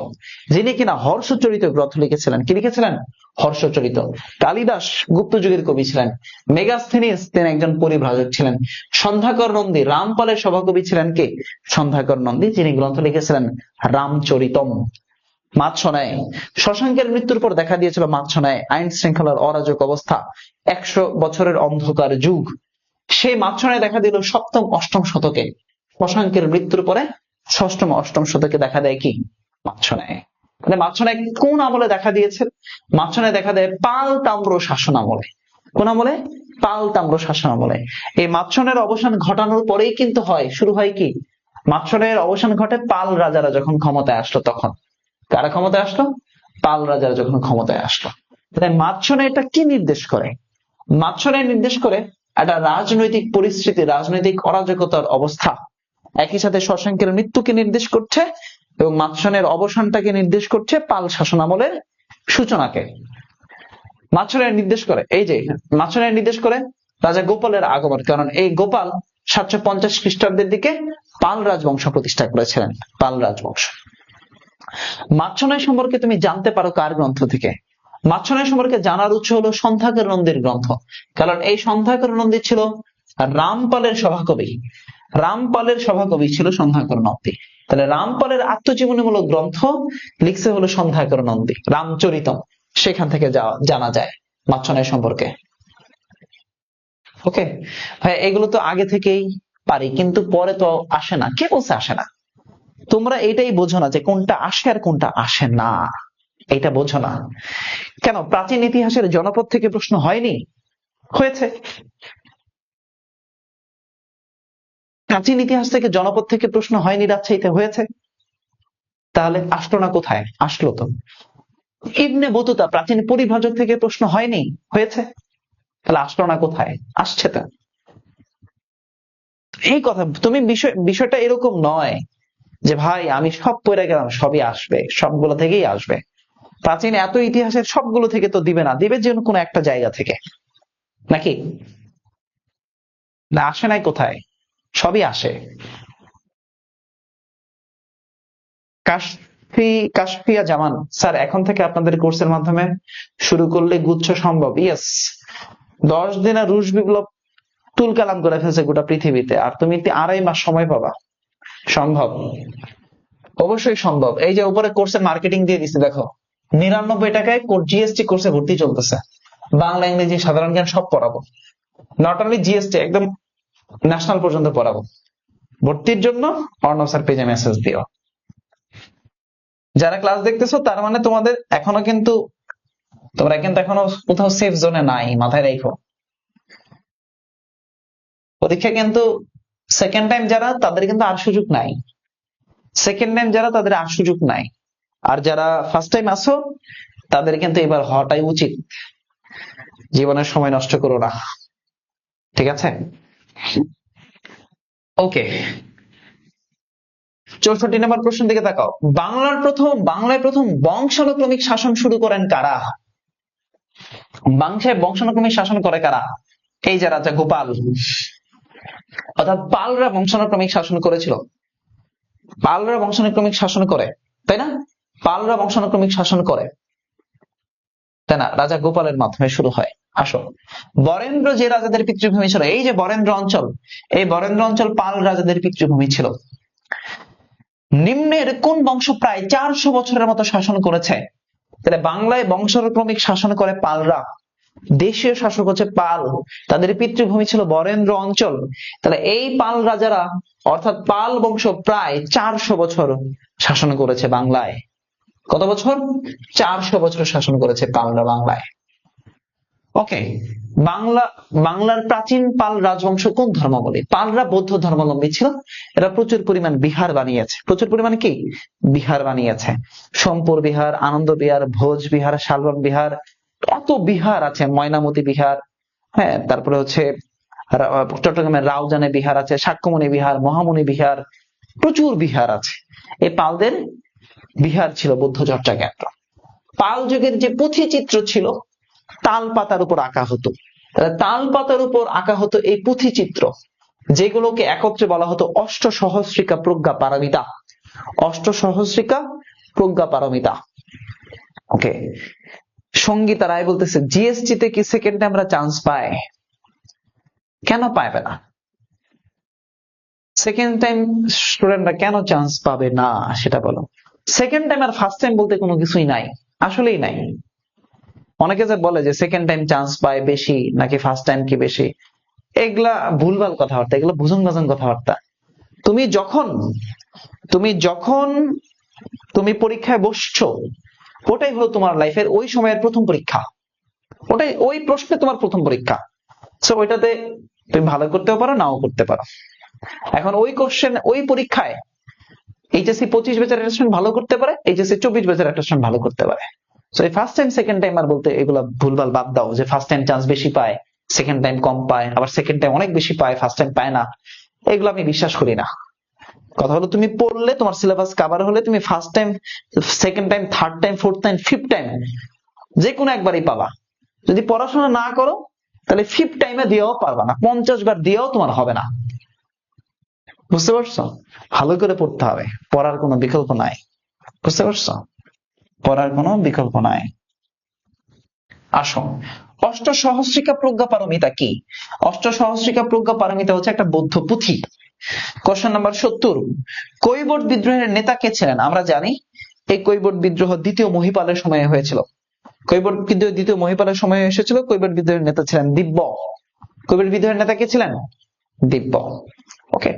যিনি কিনা হর্ষচরিত গ্রন্থ লিখেছিলেন। কি লিখেছিলেন? হর্ষচরিত। কালিদাস গুপ্ত যুগের কবি ছিলেন। মেগাস্থেনিস তিনি একজন পরিভ্রাজক ছিলেন। সন্ধ্যাকর নন্দী রামপালের সভাকবি ছিলেন কে? সন্ধ্যাকর নন্দী, যিনি গ্রন্থ লিখেছিলেন রামচরিতম। মাৎসনায়, শশাঙ্কের মৃত্যুর পর দেখা দিয়েছিল মাৎসনায় আইন শৃঙ্খলার অরাজক অবস্থা, 100 বছরের অন্ধকার যুগ। সেই মাৎসনায় দেখা দিল সপ্তম অষ্টম শতকে। শশাঙ্কের মৃত্যুর পরে ষষ্ঠম অষ্টম শতকে দেখা দেয় কি? মাৎসনায়। মানে মাৎসনায় কোন আমলে দেখা দিয়েছে? মাৎসনায় দেখা দেয় পাল তাম্র শাসন আমলে। কোন আমলে? পাল তাম্র শাসন আমলে। এই মাৎসনের অবসান ঘটানোর পরেই কিন্তু শুরু হয় কি? মাৎসরের অবসান ঘটে পাল রাজারা যখন ক্ষমতায় আসলো তখন। কারা ক্ষমতায় আসলো? পাল রাজারা যখন ক্ষমতায় আসলো। তাই মাৎসরে এটা কি নির্দেশ করে? মাৎসরে নির্দেশ করে একটা রাজনৈতিক পরিস্থিতি, রাজনৈতিক অরাজকতার অবস্থা, একই সাথে শশাঙ্কের মৃত্যুকে নির্দেশ করছে এবং মাৎসরের অবসানটাকে নির্দেশ করছে, পাল শাসন আমলের সূচনাকে মাৎসরের নির্দেশ করে। এই যে মাৎসরের নির্দেশ করে রাজা গোপালের আগমন, কারণ এই গোপাল 750 খ্রিস্টাব্দের দিকে পাল রাজবংশ প্রতিষ্ঠা করেছিলেন। পাল রাজবংশ। মাৎসনাই সম্পর্কে তুমি জানতে পারো কার গ্রন্থ থেকে? মাৎসনাই সম্পর্কে জানার উৎস হলো সন্ধ্যাকর নন্দীর গ্রন্থ, কারণ এই সন্ধ্যাকর নন্দী ছিল রামপালের সভাকবি। রামপালের সভাকবি ছিল সন্ধ্যাকর নন্দী। তাহলে রামপালের আত্মজীবনীমূলক গ্রন্থ লিখছে হলো সন্ধ্যাকর নন্দী, রামচরিতম। সেখান থেকে জানা যায় মাৎসনাই সম্পর্কে। ওকে ভাই, এগুলো তো আগে থেকেই পারি, কিন্তু পরে তো আসে না। কে বলছে আসে না? তোমরা এটাই বোঝো না যে কোনটা আসে আর কোনটা আসে না, এটা বোঝো না কেন? প্রাচীন ইতিহাসের জনপদ থেকে প্রশ্ন হয়নি? হয়েছে। প্রাচীন ইতিহাস থেকে জনপদ থেকে প্রশ্ন হয়নি রাজশাহীতে? হয়েছে। তাহলে আসলো না কোথায়? আসলো তো। ইবনে বতুতা প্রাচীন পরিভাষক থেকে প্রশ্ন হয়নি? হয়েছে। তাহলে আসলো না কোথায়? আসছে। তা এই কথা, তুমি বিষয়টা এরকম নয় যে ভাই আমি সব পড়ে গেলাম, সবই আসবে, সবগুলো থেকেই আসবে। প্রাচীন এত ইতিহাসের সবগুলো থেকে তো দিবে না, দিবে যে কোনো একটা জায়গা থেকে, নাকি? না, আসে নাই কোথায়? সবই আসে। কাশফিয়া জামান স্যার, এখন থেকে আপনাদের কোর্সের মাধ্যমে শুরু করলে গুচ্ছ সম্ভব? ইয়েস। 10 দিনে রুশ বিপ্লব তুলকালাম করে ফেলছে গোটা পৃথিবীতে, আর তুমি 2.5 মাস সময় পাবা। সম্ভব, অবশ্যই সম্ভব। এই যে উপরে কোর্সের মার্কেটিং দিয়ে দিচ্ছে, দেখো 99 টাকায় জিএসটি কোর্সে ভর্তি চলতেছে। বাংলা, ইংরেজি, সাধারণ জ্ঞান সব পড়াবো। নট অনলি জিএসটি, একদম ন্যাশনাল পর্যন্ত পড়াবো। ভর্তির জন্য অর্ণব স্যার পেজে মেসেজ দিও। যারা ক্লাস দেখতেছো তার মানে তোমাদের এখনো কিন্তু, তোমরা কিন্তু এখনো কোথাও সেফ জোনে নাই, মাথায় রাখো। পরীক্ষা কিন্তু সেকেন্ড টাইম যারা, তাদের কিন্তু আর সুযোগ নাই। সেকেন্ড টাইম যারা, তাদের আর সুযোগ নাই। আর যারা ফার্স্ট টাইম আসো, তাদের কিন্তু এবার হওয়াটাই উচিত। জীবনের সময় নষ্ট করো না, ঠিক আছে? ওকে, 64 নম্বর প্রশ্ন দিকে তাকাও। বাংলায় প্রথম বংশানুক্রমিক শাসন শুরু করেন কারা? বাংলায় বংশানুক্রমিক শাসন করে কারা? এই যে রাজা গোপাল, অর্থাৎ পালরা বংশানুক্রমিক শাসন করেছিল। পালরা বংশানুক্রমিক শাসন করে, তাই না? পালরা বংশানুক্রমিক শাসন করে, তাই না? রাজা গোপালের মাধ্যমে শুরু হয়। আসো, বরেন্দ্র যে রাজাদের পিতৃভূমি ছিল, এই যে বরেন্দ্র অঞ্চল, এই বরেন্দ্র অঞ্চল পাল রাজাদের পিতৃভূমি ছিল। নিম্নের কোন বংশ প্রায় 400 বছরের মতো শাসন করেছে? তাহলে বাংলায় বংশানুক্রমিক শাসন করে পালরা, দেশীয় শাসক হচ্ছে পাল, তাদের পিতৃভূমি ছিল বরেন্দ্র অঞ্চল। তাহলে এই পাল রাজারা, অর্থাৎ পাল বংশ প্রায় 400 বছর শাসন করেছে বাংলায়। কত বছর? 400 বছর শাসন করেছে পালরা বাংলায়। ওকে, বাংলার প্রাচীন পাল রাজবংশ কোন ধর্মাবলম্বী? পালরা বৌদ্ধ ধর্মাবলম্বী ছিল। এরা প্রচুর পরিমাণ বিহার বানিয়েছে। প্রচুর পরিমাণে কি বিহার বানিয়েছে? সোমপুর বিহার, আনন্দ বিহার, ভোজ বিহার, শালবন বিহার, এত বিহার আছে। ময়নামতি বিহার, হ্যাঁ, তারপরে হচ্ছে চট্টগ্রামের রাউজানে বিহার আছে, সাক্ষ্যমণি বিহার, মহামণি বিহার, প্রচুর বিহার আছে। এই পালদের বিহার ছিল বৌদ্ধ চর্চা কেন্দ্র। পাল যুগের যে পুঁথিচিত্র ছিল, তাল পাতার উপর আঁকা হতো। তাল পাতার উপর আঁকা হতো এই পুঁথিচিত্র, যেগুলোকে একত্রে বলা হতো অষ্টসহস্রিকা প্রজ্ঞা পারমিতা। অষ্টসহস্রিকা প্রজ্ঞা পারমিতা। ওকে, সঙ্গীতা রায় বলতেছে জিএসটি তে কি সেকেন্ড টাইম আমরা চান্স পাই? কেন পাবে না? সেকেন্ড টাইম স্টুডেন্টরা কেন চান্স পাবে না সেটা বলো। সেকেন্ড টাইম আর ফার্স্ট টাইম বলতে কোনো কিছুই নাই, আসলেই নাই। অনেকে যে বলে যে সেকেন্ড টাইম চান্স পায় বেশি নাকি ফার্স্ট টাইম কি বেশি, এগুলা ভুলভাল কথাবার্তা, এগুলো ভুজুং বাজুং কথাবার্তা। তুমি পরীক্ষায় বসছো, ওটাই হলো তোমার লাইফের ওই সময়ের প্রথম পরীক্ষা। ওটাই, ওই প্রশ্নে তোমার প্রথম পরীক্ষা। সো ওইটাতে তুমি ভালো করতেও পারো, নাও করতে পারো। এখন ওই কোশ্চেন ওই পরীক্ষায় এইচএসসি 25 ব্যাচের একটা স্টুডেন্ট ভালো করতে পারে, এইচএসসি 24 ব্যাচের একটা স্টুডেন্ট ভালো করতে পারে। সো এই ফার্স্ট টাইম সেকেন্ড টাইম আর বলতে এগুলো ভুলভাল বাদ দাও, যে ফার্স্ট টাইম চান্স বেশি পায়, সেকেন্ড টাইম কম পায়, আবার সেকেন্ড টাইম অনেক বেশি পায়, ফার্স্ট টাইম পায় না, এগুলো আমি বিশ্বাস করি না। কথা হলো তুমি পড়লে তোমার সিলেবাস কভার হলে তুমি first time, second time, third time, fourth time, fifth time যে কোনো একবারই পাবা। যদি পড়াশোনা না করো তাহলে ফিফথ টাইমে দিয়েও পারবা না, 50 বার দিয়েও তোমার হবে না। বুঝতে পারছো? ভালো করে পড়তে হবে, পড়ার কোনো বিকল্প নাই। বুঝতে পারছো? পড়ার কোনো বিকল্প নাই। আসো, অষ্টসহস্রিকা প্রজ্ঞা পারমিতা কি? অষ্টসহস্রিকা প্রজ্ঞা পারমিতা হচ্ছে একটা বৌদ্ধ পুঁথি। কোশ্চেন নাম্বার 70, কৈবর্ত বিদ্রোহের নেতা কে ছিলেন? আমরা জানি এই কৈবর্ত বিদ্রোহ দ্বিতীয় মহিপালের সময়ে হয়েছিল। কৈবর্ত বিদ্রোহ দ্বিতীয় মহিপালের সময়ে এসেছিল। কৈবর্ত বিদ্রোহের নেতা ছিলেন দিব্য। কৈবর্ত বিদ্রোহের নেতা কে ছিলেন? দিব্য। ওকে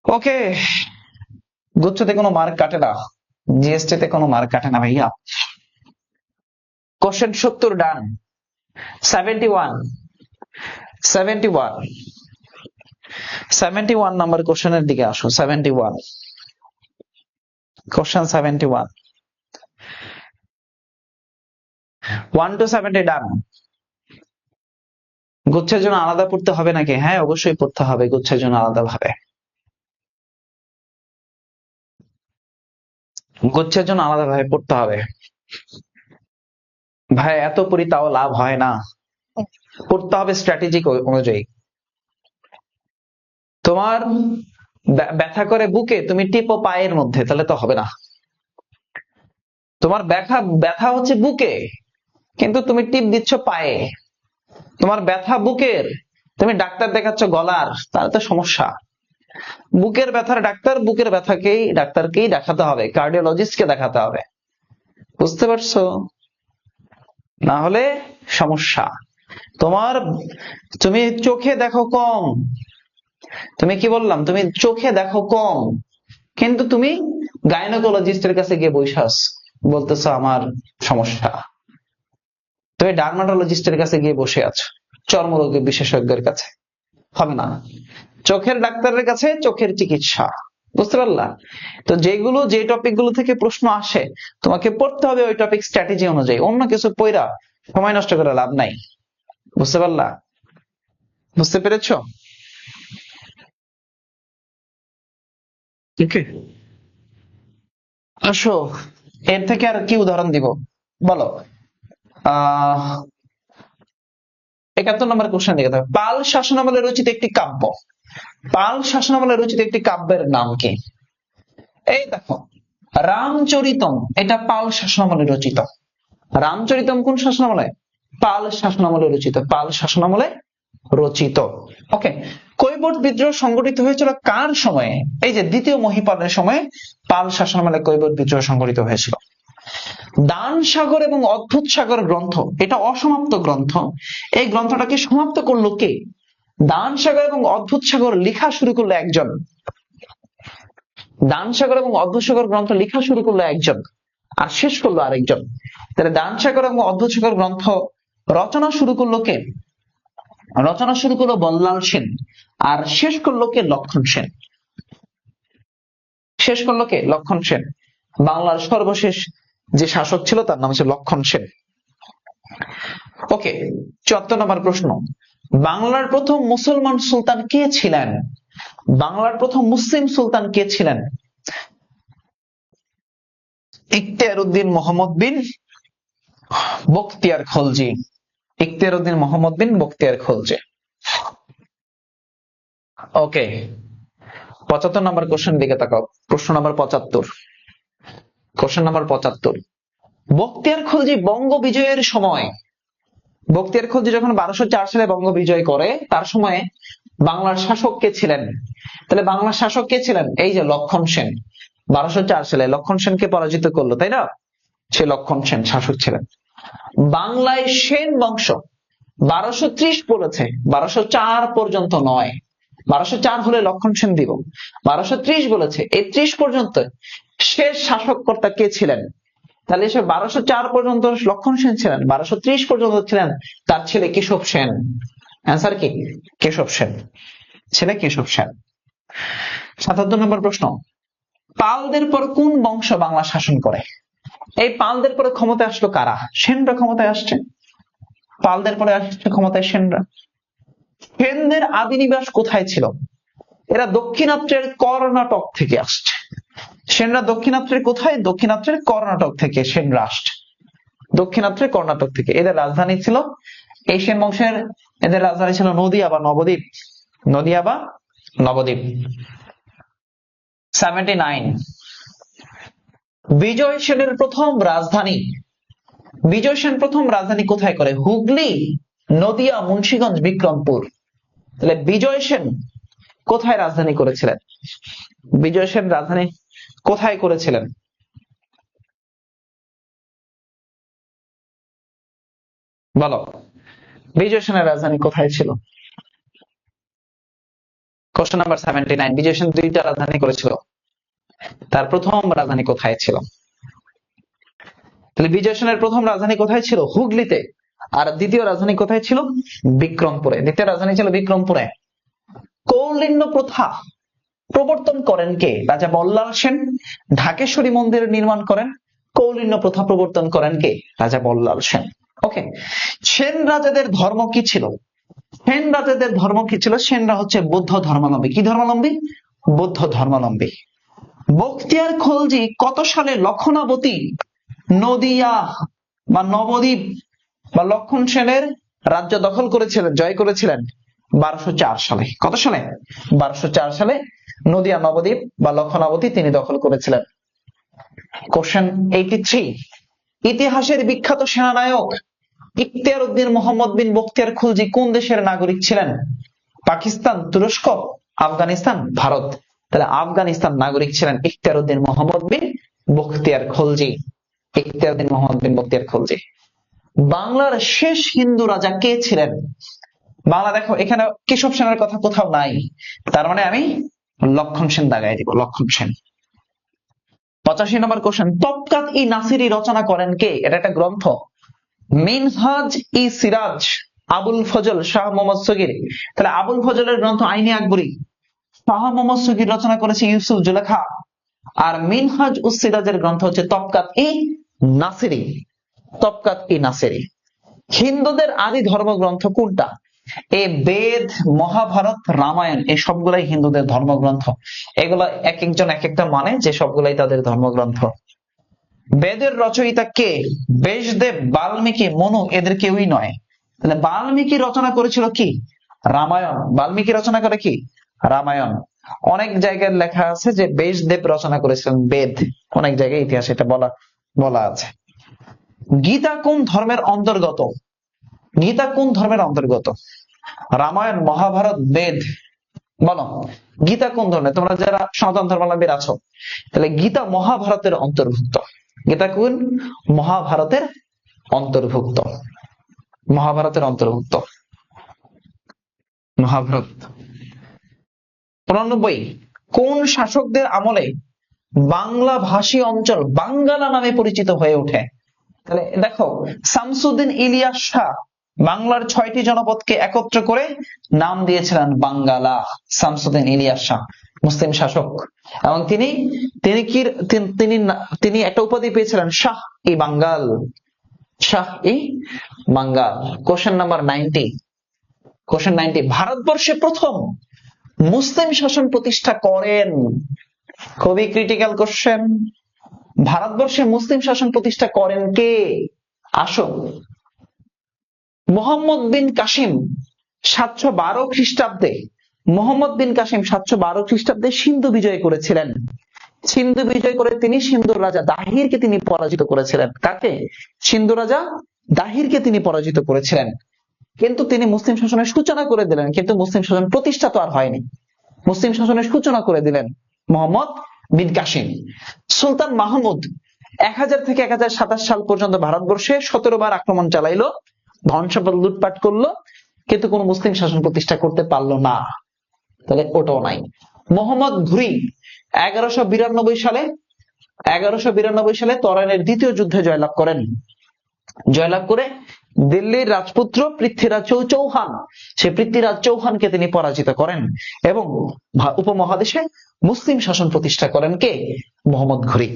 ওকে, গুচ্ছতে কোনো মার্ক কাটে না, জিএসটি তে কোনো মার্ক কাটে না ভাইয়া। কোশ্চেন 70 ডান। 71 নাম্বার কোশ্চেনের দিকে আসো। 71, কোশ্চেন 71, 1 to 70 ডান। গুচ্ছের জন্য আলাদা পড়তে হবে নাকি? হ্যাঁ, অবশ্যই পড়তে হবে গুচ্ছের জন্য আলাদা ভাবে। গুচ্ছের জন্য আলাদা ভাবে পড়তে হবে ভাই, এত পড়ি তাও লাভ হয় না, পড়তে হবে স্ট্র্যাটেজিক অনুযায়ী। তোমার ব্যথা করে বুকে, তুমি টিপো পায়ের মধ্যে, তাহলে তো হবে না। তোমার ব্যথা হচ্ছে বুকে, কিন্তু তুমি টিপ দিচ্ছ পায়ে। তোমার ব্যথা বুকের, তুমি ডাক্তার দেখাচ্ছ গলার, তাহলে তো সমস্যা। বুকের ব্যথার ডাক্তার, বুকের ডাক্তারকেই দেখাতে হবে, কার্ডিওলজিস্টকে দেখাতে হবে। বুঝতে পারছো? না হলে সমস্যা। তুমি চোখে দেখো কম, তুমি কি বললাম, তুমি চোখে দেখো কম, কিন্তু তুমি গাইনোকোলজিস্টের কাছে গিয়ে বৈশাস, বলতেছো আমার সমস্যা। তুমি ডার্মাটোলজিস্টের কাছে গিয়ে বসে আছো, চর্মরোগ বিশেষজ্ঞের কাছে। হবে না। চোখের ডাক্তারের কাছে চোখের চিকিৎসা। বুঝতে পারলা? তো যে টপিক গুলো থেকে প্রশ্ন আসে, তোমাকে পড়তে হবে ওই টপিক স্ট্র্যাটেজি অনুযায়ী। অন্য কিছু পড়া সময় নষ্ট করে লাভ নাই। বুঝতে পারলা? বুঝতে পেরেছো? ওকে, আসো, এর থেকে আর কি উদাহরণ দিব বলো। 71 নম্বর কোশ্চেন দিকে থাকবে। পাল শাসনামলে রচিত একটি কাব্য। পাল শাসনামলে রচিত একটি কাব্যের নাম কি? এই দেখো, রামচরিতম, এটা পাল শাসনামলে রচিত। রামচরিতম কোন শাসনামলে? পাল শাসনামলে রচিত। পাল শাসনামলে রচিত। ওকে, কৈবর্ত বিদ্রোহ সংগঠিত হয়েছিল কার সময়ে? এই যে দ্বিতীয় মহিপালের সময়ে পাল শাসনামলে কৈবর্ত বিদ্রোহ সংগঠিত হয়েছিল। দান সাগর এবং অদ্ভুত সাগর গ্রন্থ, এটা অসমাপ্ত গ্রন্থ। এই গ্রন্থটাকে সমাপ্ত করলো কে? দান সাগর এবং অদ্ভুত সাগর লেখা শুরু করলো একজন। দান সাগর এবং অদ্ভুত সাগর গ্রন্থ লেখা শুরু করলো একজন, আর শেষ করলো আরেকজন। তাহলে দান সাগর এবং অদ্ভুত সাগর গ্রন্থ রচনা শুরু করলো কে? রচনা শুরু করলো বল্লাল সেন, আর শেষ করলো কে? লক্ষণ সেন। শেষ করলো কে? লক্ষণ সেন। বাংলার সর্বশেষ যে শাসক ছিল তার নাম হচ্ছে লক্ষণ সেন। ওকে, 74 নম্বর প্রশ্ন, বাংলার প্রথম মুসলমান সুলতান কে ছিলেন? বাংলার প্রথম মুসলিম সুলতান কে ছিলেন? ইখতিয়ার উদ্দিন মোহাম্মদ বিন বখতিয়ার খলজি। ইখতিয়ার উদ্দিন মোহাম্মদ বিন বখতিয়ার খলজি। ওকে, 75 নম্বর কোশ্চেন দিকে তাকাও। প্রশ্ন নম্বর 75, কোশ্চেন নম্বর 75, বখতিয়ার খলজি বঙ্গ বিজয়ের সময়, বখতিয়ার খলজি যখন 1204 সালে বঙ্গ বিজয় করে, তার সময়ে বাংলার শাসক কে ছিলেন? তাহলে বাংলার শাসক কে ছিলেন? এই যে লক্ষণ সেন। 1204 সালে লক্ষণ সেনকে পরাজিত করলো, তাই না? সে লক্ষণ সেন শাসক ছিলেন। বাংলায় সেন বংশ 1230 বলেছে, 1204 পর্যন্ত নয়। 1204 হলে লক্ষণ সেন দিব, 1230 বলেছে। এই 30 পর্যন্ত শেষ শাসক কর্তা কে ছিলেন? তাহলে সে 1204 পর্যন্ত লক্ষণ সেন ছিলেন, 1230 পর্যন্ত ছিলেন তার ছেলে কেশব সেন। অ্যান্সার কি? কেশব সেন। ছেলে কেশব সেন। ৭৭ নম্বর প্রশ্ন, পালদের পর কোন বংশ বাংলা শাসন করে? এই পালদের পরে ক্ষমতায় আসলো কারা? সেনরা ক্ষমতায় আসছে। পালদের পরে আসছে ক্ষমতায় সেনরা। সেনদের আদি নিবাস কোথায় ছিল? এরা দক্ষিণাত্রের কর্ণাটক থেকে আসছে। সেনরা দক্ষিণাত্রের কোথায়? দক্ষিণাত্রের কর্ণাটক থেকে সেনরা আসছে। দক্ষিণাত্রের কর্ণাটক থেকে। এদের রাজধানী ছিল, এই সেন বংশের এদের রাজধানী ছিল নদিয়া বা নবদ্বীপ। নদিয়া বা নবদ্বীপ। 79, বিজয় সেনের প্রথম রাজধানী, বিজয় সেন প্রথম রাজধানী কোথায় করে? হুগলি, নদিয়া, মুন্সিগঞ্জ, বিক্রমপুর। তাহলে বিজয় সেন কোথায় রাজধানী করেছিলেন? বিজয় সেন রাজধানী কোথায় করেছিলেন? বলো, বিজয় সেনের রাজধানী কোথায় ছিল? কোশ্চেন নাম্বার 79, বিজয় সেন 2টা রাজধানী করেছিল, তার প্রথম রাজধানী কোথায় ছিল? তাহলে বিজয় সেনের প্রথম রাজধানী কোথায় ছিল? হুগলিতে। আর দ্বিতীয় রাজধানী কোথায় ছিল? বিক্রমপুরে। দ্বিতীয় রাজধানী ছিল বিক্রমপুরে। কৌলিন্য প্রথা প্রবর্তন করেন কে? রাজা বল্লাল সেন। ঢাকেশ্বরী মন্দির নির্মাণ করেন। কৌলিন্য প্রথা প্রবর্তন করেন কে? রাজা বল্লাল সেন। ওকে, সেন রাজাদের ধর্ম কি ছিল? সেন রাজাদের ধর্ম কি ছিল? সেনরা হচ্ছে বৌদ্ধ ধর্মাবলম্বী। কি ধর্মাবলম্বী? বৌদ্ধ ধর্মাবলম্বী। বখতিয়ার খলজি কত সালে লক্ষণাবতী, নদিয়া বা নবদ্বীপ বা লক্ষণ সেনের রাজ্য দখল করেছিলেন, জয় করেছিলেন? 1204 সালে। কত সালে? 1204 সালে নদিয়া, নবদ্বীপ বা লক্ষণাবতী তিনি দখল করেছিলেন। কোশ্চেন 83, ইতিহাসের বিখ্যাত সেনানায়ক ইখতিয়ার উদ্দিন মোহাম্মদ বিন বখতিয়ার খলজি কোন দেশের নাগরিক ছিলেন? পাকিস্তান, তুরস্ক, আফগানিস্তান, ভারত। তাহলে আফগানিস্তান নাগরিক ছিলেন ইখতিয়ার উদ্দিন মোহাম্মদ বিন বখতিয়ার খলজি। ইখতিয়ার উদ্দিন মোহাম্মদ বিন বখতিয়ার খলজি। বাংলার শেষ হিন্দু রাজা কে ছিলেন? বাংলা, দেখো এখানে কেশব সেনের কথা কোথাও নাই, তার মানে আমি লক্ষণ সেন দাগাই দিব, লক্ষণ সেন। 85 নম্বর কোশ্চেন, তবকাত ই নাসিরি রচনা করেন কে? এটা একটা গ্রন্থ। মিনহাজ ই সিরাজ আবুল ফজল শাহ মোহাম্মদ সগীর। তাহলে আবুল ফজলের গ্রন্থ আইনে আকবরী শাহ মোহাম্মদ সগীর রচনা করেছে ইউসুফ জুলেখা। আর মিনহাজ উস সিরাজের গ্রন্থ হচ্ছে তবকাত ই নাসিরি। তবকাত ই নাসিরি। হিন্দুদের আদি ধর্মগ্রন্থ কোনটা? এই বেদ, মহাভারত, রামায়ণ, এই সবগুলাই হিন্দুদের ধর্মগ্রন্থ। এগুলো এক একজন এক একটা মানে, যে সবগুলাই তাদের ধর্মগ্রন্থ। বেদের রচয়িতা কে? ব্যাসদেব, বাল্মীকি, মনু, এদের কেউই নয়। তাহলে বাল্মীকি রচনা করেছিল কি? রামায়ণ। বাল্মীকি রচনা করে কি? রামায়ণ। অনেক জায়গায় লেখা আছে যে ব্যাসদেব রচনা করেছিলেন বেদ, অনেক জায়গায় ইতিহাসে এটা বলা আছে। গীতা কোন ধর্মের অন্তর্গত? গীতা কোন ধর্মের অন্তর্গত? রামায়ণ, মহাভারত, বেদ। বলো, গীতা কোন ধর্মের? তোমরা যারা সনাতন ধর্মাবলম্বী আছো, তাহলে গীতা মহাভারতের অন্তর্ভুক্ত। গীতা কোন? মহাভারতের অন্তর্ভুক্ত। মহাভারতের অন্তর্ভুক্ত। মহাভারত। 95, কোন শাসকদের আমলে বাংলা ভাষী অঞ্চল বাঙ্গালা নামে পরিচিত হয়ে ওঠে? তাহলে দেখো, শামসুদ্দিন ইলিয়াস শাহ বাংলার 6টি জনপদকে একত্র করে নাম দিয়েছিলেন বাঙ্গালা। শামসুদ্দিন ইলিয়াস শাহ মুসলিম শাসক, এবং তিনি একটা উপাধি পেয়েছিলেন, শাহ ই বাঙ্গাল। শাহ ই বাঙ্গাল। কোশ্চেন নাম্বার 90, কোশ্চেন 90, ভারতবর্ষে প্রথম মুসলিম শাসন প্রতিষ্ঠা করেন? খুবই ক্রিটিক্যাল কোশ্চেন। ভারতবর্ষে মুসলিম শাসন প্রতিষ্ঠা করেন কে? আসো, মোহাম্মদ বিন কাসিম 712 খ্রিস্টাব্দে। মোহাম্মদ বিন কাসিম 712 খ্রিস্টাব্দে সিন্ধু বিজয় করেছিলেন। সিন্ধু বিজয় করে তিনি সিন্ধুর রাজা দাহিরকে তিনি পরাজিত করেছিলেন। কাকে? সিন্ধু রাজা দাহিরকে তিনি পরাজিত করেছিলেন। কিন্তু তিনি মুসলিম শাসনের সূচনা করে দিলেন, কিন্তু মুসলিম শাসন প্রতিষ্ঠা তো আর হয়নি। মুসলিম শাসনের সূচনা করে দিলেন মোহাম্মদ বিন কাসিম। সুলতান মাহমুদ 1000 থেকে 1027 সাল পর্যন্ত ভারতবর্ষে 17 বার আক্রমণ চালাইলো, ধন সম্পদ লুটপাট করলো, কিন্তু কোন মুসলিম শাসন প্রতিষ্ঠা করতে পারলো না। তাহলে ওটাও নাই। মোহাম্মদ ঘুরি 1192 সালে তরাইনের দ্বিতীয় যুদ্ধে জয়লাভ করেন। জয়লাভ করে দিল্লির রাজপুত্র পৃথ্বীরাজ চৌহান, সে পৃথ্বীরাজ চৌহানকে তিনি পরাজিত করেন এবং উপমহাদেশে মুসলিম শাসন প্রতিষ্ঠা করেন কে? মোহাম্মদ ঘুরি।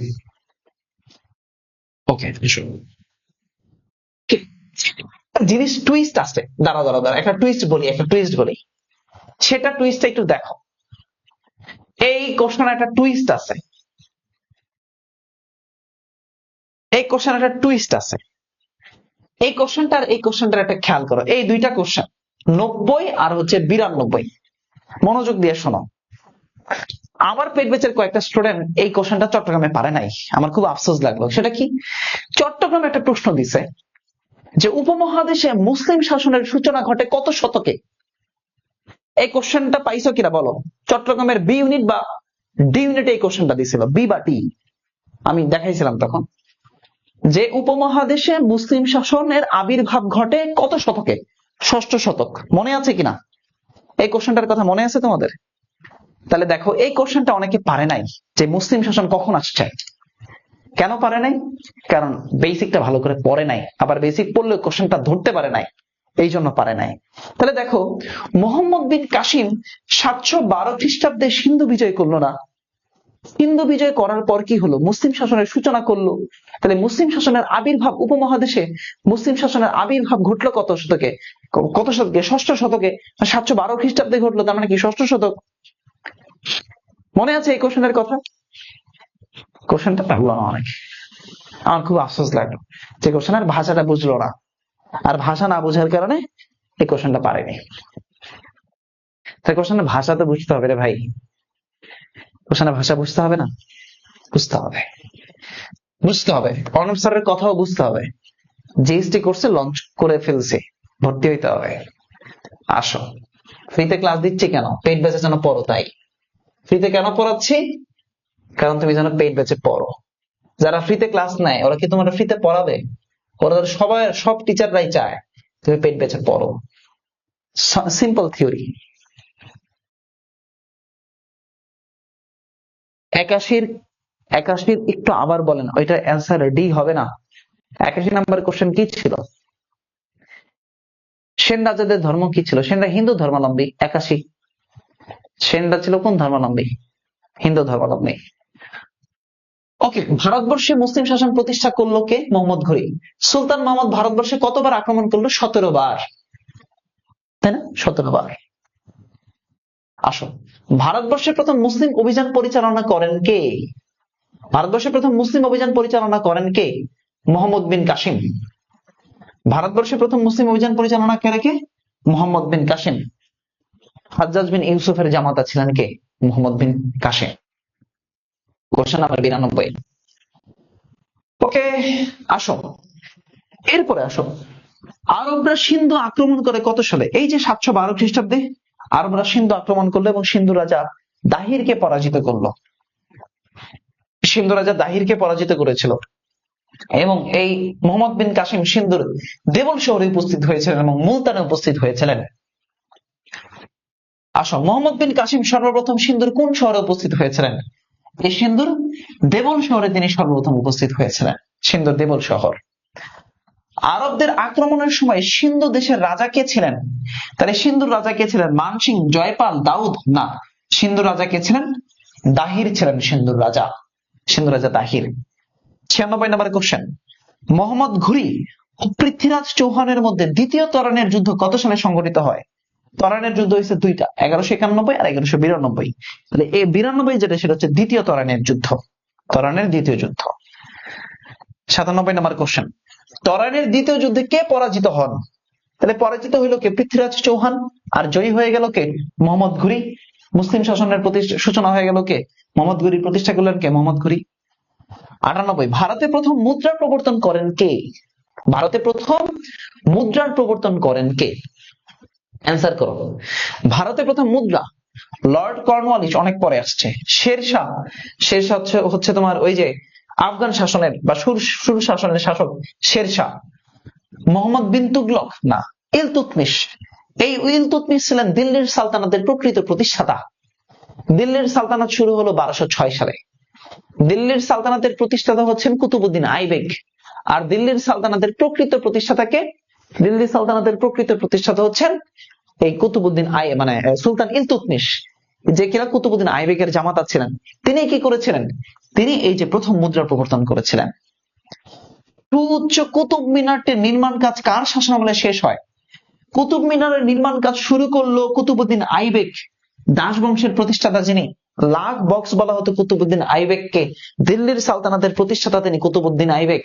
ওকে, জিনিস টুইস্ট আছে, দাঁড়া একটা টুইস্ট বলি, সেটা টুইস্টটা একটু দেখো। এই কোশ্চেনে একটা টুইস্ট আছে, এই কোশ্চেনটার একটা খেয়াল করো। এই দুইটা কোশ্চেন 90 আর হচ্ছে 92, মনোযোগ দিয়ে শোনো। আমার পেট ব্যাচের কয়েকটা স্টুডেন্ট এই কোশ্চেনটা চট্টগ্রামে পারে নাই, আমার খুব আফসোস লাগলো। সেটা কি? চট্টগ্রামে একটা প্রশ্ন দিছে যে উপমহাদেশে মুসলিম শাসনের সূচনা ঘটে কত শতকে? এই কোশ্চেনটা পাইছো কিনা বলো? চট্টগ্রামের বি ইউনিট বা ডি ইউনিটে এই কোশ্চেনটা দিছিল, বি বা টি, আমি দেখাইছিলাম তখন, যে উপমহাদেশে মুসলিম শাসনের আবির্ভাব ঘটে কত শতকে? 6ষ্ঠ শতক। মনে আছে কিনা এই কোশ্চেনটার কথা? মনে আছে তোমাদের? তাহলে দেখো, এই কোশ্চেনটা অনেকে পারে নাই যে মুসলিম শাসন কখন আসছে। কেন পারে নাই? কারণ বেসিকটা ভালো করে পড়ে নাই, আবার বেসিক পড়লে কোশ্চেনটা ধরতে পারে নাই, এই জন্য পারে নাই। তাহলে দেখো, মোহাম্মদ বিন কাসিম 712 খ্রিস্টাব্দে সিন্ধু বিজয় করলো না? সিন্ধু বিজয় করার পর কি হলো? মুসলিম শাসনের সূচনা করলো। তাহলে মুসলিম শাসনের আবির্ভাব উপমহাদেশে, মুসলিম শাসনের আবির্ভাব ঘটলো কত শতকে? 6ষ্ঠ শতকে। 712 খ্রিস্টাব্দে ঘটলো, তার মানে কি 6ষ্ঠ শতক। মনে আছে এই কোশ্চেনের কথা? কোশ্চেনটা পারলো না অনেক, আমার খুব আফসোস লাগলো যে কোশ্চেনের ভাষাটা বুঝলো না, আর ভাষা না বোঝার কারণে এই কোশ্চেনটা পারেনি। তাই কোশ্চেনের ভাষা তো বুঝতে হবে রে ভাই, কোশ্চেনের ভাষা বুঝতে হবে না? বুঝতে হবে। অর্ণব স্যারের কথাও বুঝতে হবে। জিএসটি কোর্সে লঞ্চ করে ফেলছে, ভর্তি হইতে হবে। আসো, ফ্রিতে ক্লাস দিচ্ছি কেন? পেইড ব্যাচে যেন পড়ো, তাই ফ্রিতে কেন পড়াচ্ছি? কারণ তুমি যেন পেইড ব্যাচে পড়ো। যারা ফ্রিতে ক্লাস নেয় ওরা কি তোমার ফ্রিতে পড়াবে? ওরা সব টিচাররাই চায় তুমি পেইড ব্যাচে পড়ো। Simple theory. 81 একটু আবার বলেন, ওইটার অ্যান্সার ডি হবে না? 81 নাম্বার কোশ্চেন কি ছিল? সেন রাজাদের ধর্ম কি ছিল? সেনরা হিন্দু ধর্মাবলম্বী। 81 সেনরা ছিল কোন ধর্মাবলম্বী? হিন্দু ধর্মাবলম্বী। ওকে, ভারতবর্ষে মুসলিম শাসন প্রতিষ্ঠা করলো কে? মোহাম্মদ ঘুরি। সুলতান মোহাম্মদ ভারতবর্ষে কতবার আক্রমণ করলো? 17 বার, তাই না? 17 বার। আসো, ভারতবর্ষে প্রথম মুসলিম অভিযান পরিচালনা করেন কে? ভারতবর্ষে প্রথম মুসলিম অভিযান পরিচালনা করেন কে? Muhammad bin Qasim. ভারতবর্ষে প্রথম মুসলিম অভিযান পরিচালনা করে কে? Muhammad bin Qasim. হাজ্জাজ বিন ইউসুফের জামাতা ছিলেন কে? Muhammad bin Qasim. Question number 92। Okay, আসো এরপরে আসো, আরবরা সিন্ধু আক্রমণ করে কত সালে? এই যে 712 খ্রিস্টাব্দে আরবরা সিন্ধু আক্রমণ করলো এবং সিন্ধু রাজা দাহিরকে পরাজিত করলো। সিন্ধু রাজা দাহিরকে পরাজিত করেছিল এবং এই মোহাম্মদ বিন কাসিম সিন্ধুর দেবল শহরে উপস্থিত হয়েছিলেন এবং মুলতানে উপস্থিত হয়েছিলেন। আসো, মোহাম্মদ বিন কাসিম সর্বপ্রথম সিন্ধুর কোন শহরে উপস্থিত হয়েছিলেন? এই সিন্ধুর দেবল শহরে তিনি সর্বপ্রথম উপস্থিত হয়েছিলেন, সিন্ধুর দেবল শহর। আরবদের আক্রমণের সময় সিন্ধু দেশের রাজা কে ছিলেন? তাহলে সিন্ধুর রাজা কে ছিলেন? মানসিং, জয়পাল, দাউদ? না, সিন্ধুর রাজা কে ছিলেন? দাহির ছিলেন সিন্ধুর রাজা, সিন্ধু রাজা দাহির। 96 নম্বর কোশ্চেন, মোহাম্মদ ঘুরি ও পৃথ্বীরাজ চৌহানের মধ্যে দ্বিতীয় তরানের যুদ্ধ কত সালে সংঘটিত হয়? তরানের যুদ্ধ হয়েছে দুইটা, 1191 আর 1192। তাহলে এই 92 যেটা, সেটা হচ্ছে দ্বিতীয় তরানের যুদ্ধ, তরানের দ্বিতীয় যুদ্ধ। 97 নম্বর কোশ্চেন, তরানের দ্বিতীয় যুদ্ধে কে পরাজিত হন? তাহলে পরাজিত হইল কে? পৃথ্বীরাজ চৌহান। আর জয়ী হয়ে গেল কে? মোহাম্মদ ঘুরি। মুসলিম শাসনের সূচনা হয়ে গেল কে? মোহাম্মদ ঘুরি। প্রতিষ্ঠা করলেন কে? মোহাম্মদ ঘুরি। 98, ভারতে প্রথম মুদ্রার প্রবর্তন করেন কে? ভারতে প্রথম মুদ্রার প্রবর্তন করেন কে? অ্যান্সার করো। ভারতে প্রথম মুদ্রা লর্ড কর্নওয়ালিস অনেক পরে আসছে। শেরশাহ হচ্ছে তোমার ওই যে আফগান শাসনের বা সুর শাসনের শাসক শেরশাহ। মোহাম্মদ বিন তুগলক? না, ইলতুৎমিশ। এই ইলতুৎমিশ ছিলেন দিল্লির সালতানাতের প্রকৃত প্রতিষ্ঠাতা। দিল্লির সালতানাত শুরু হলো 1206 সালে। দিল্লির সালতানাতের প্রতিষ্ঠাতা হচ্ছেন কুতুবউদ্দিন আইবেক, আর দিল্লির সালতানাতের প্রকৃত প্রতিষ্ঠাতাকে দিল্লি সালতানাতের প্রকৃত প্রতিষ্ঠাতা হচ্ছেন এই কুতুবউদ্দিন মানে সুলতান ইলতুৎমিশ, যে কিনা কুতুবউদ্দিন আইবেকের জামাতা ছিলেন। তিনি কি করেছিলেন? তিনি এই যে প্রথম মুদ্রা প্রবর্তন করেছিলেন। সুউচ্চ কুতুব মিনারটির নির্মাণ কাজ কার শাসনামলে শেষ হয়? কুতুব মিনারের নির্মাণ কাজ শুরু করলো কুতুবউদ্দিন আইবেক, দাস বংশের প্রতিষ্ঠাতা যিনি। লাখ বক্স বলা হতো কুতুবউদ্দিন আইবেককে। দিল্লির সালতানাতের প্রতিষ্ঠাতা তিনি কুতুবউদ্দিন আইবেক,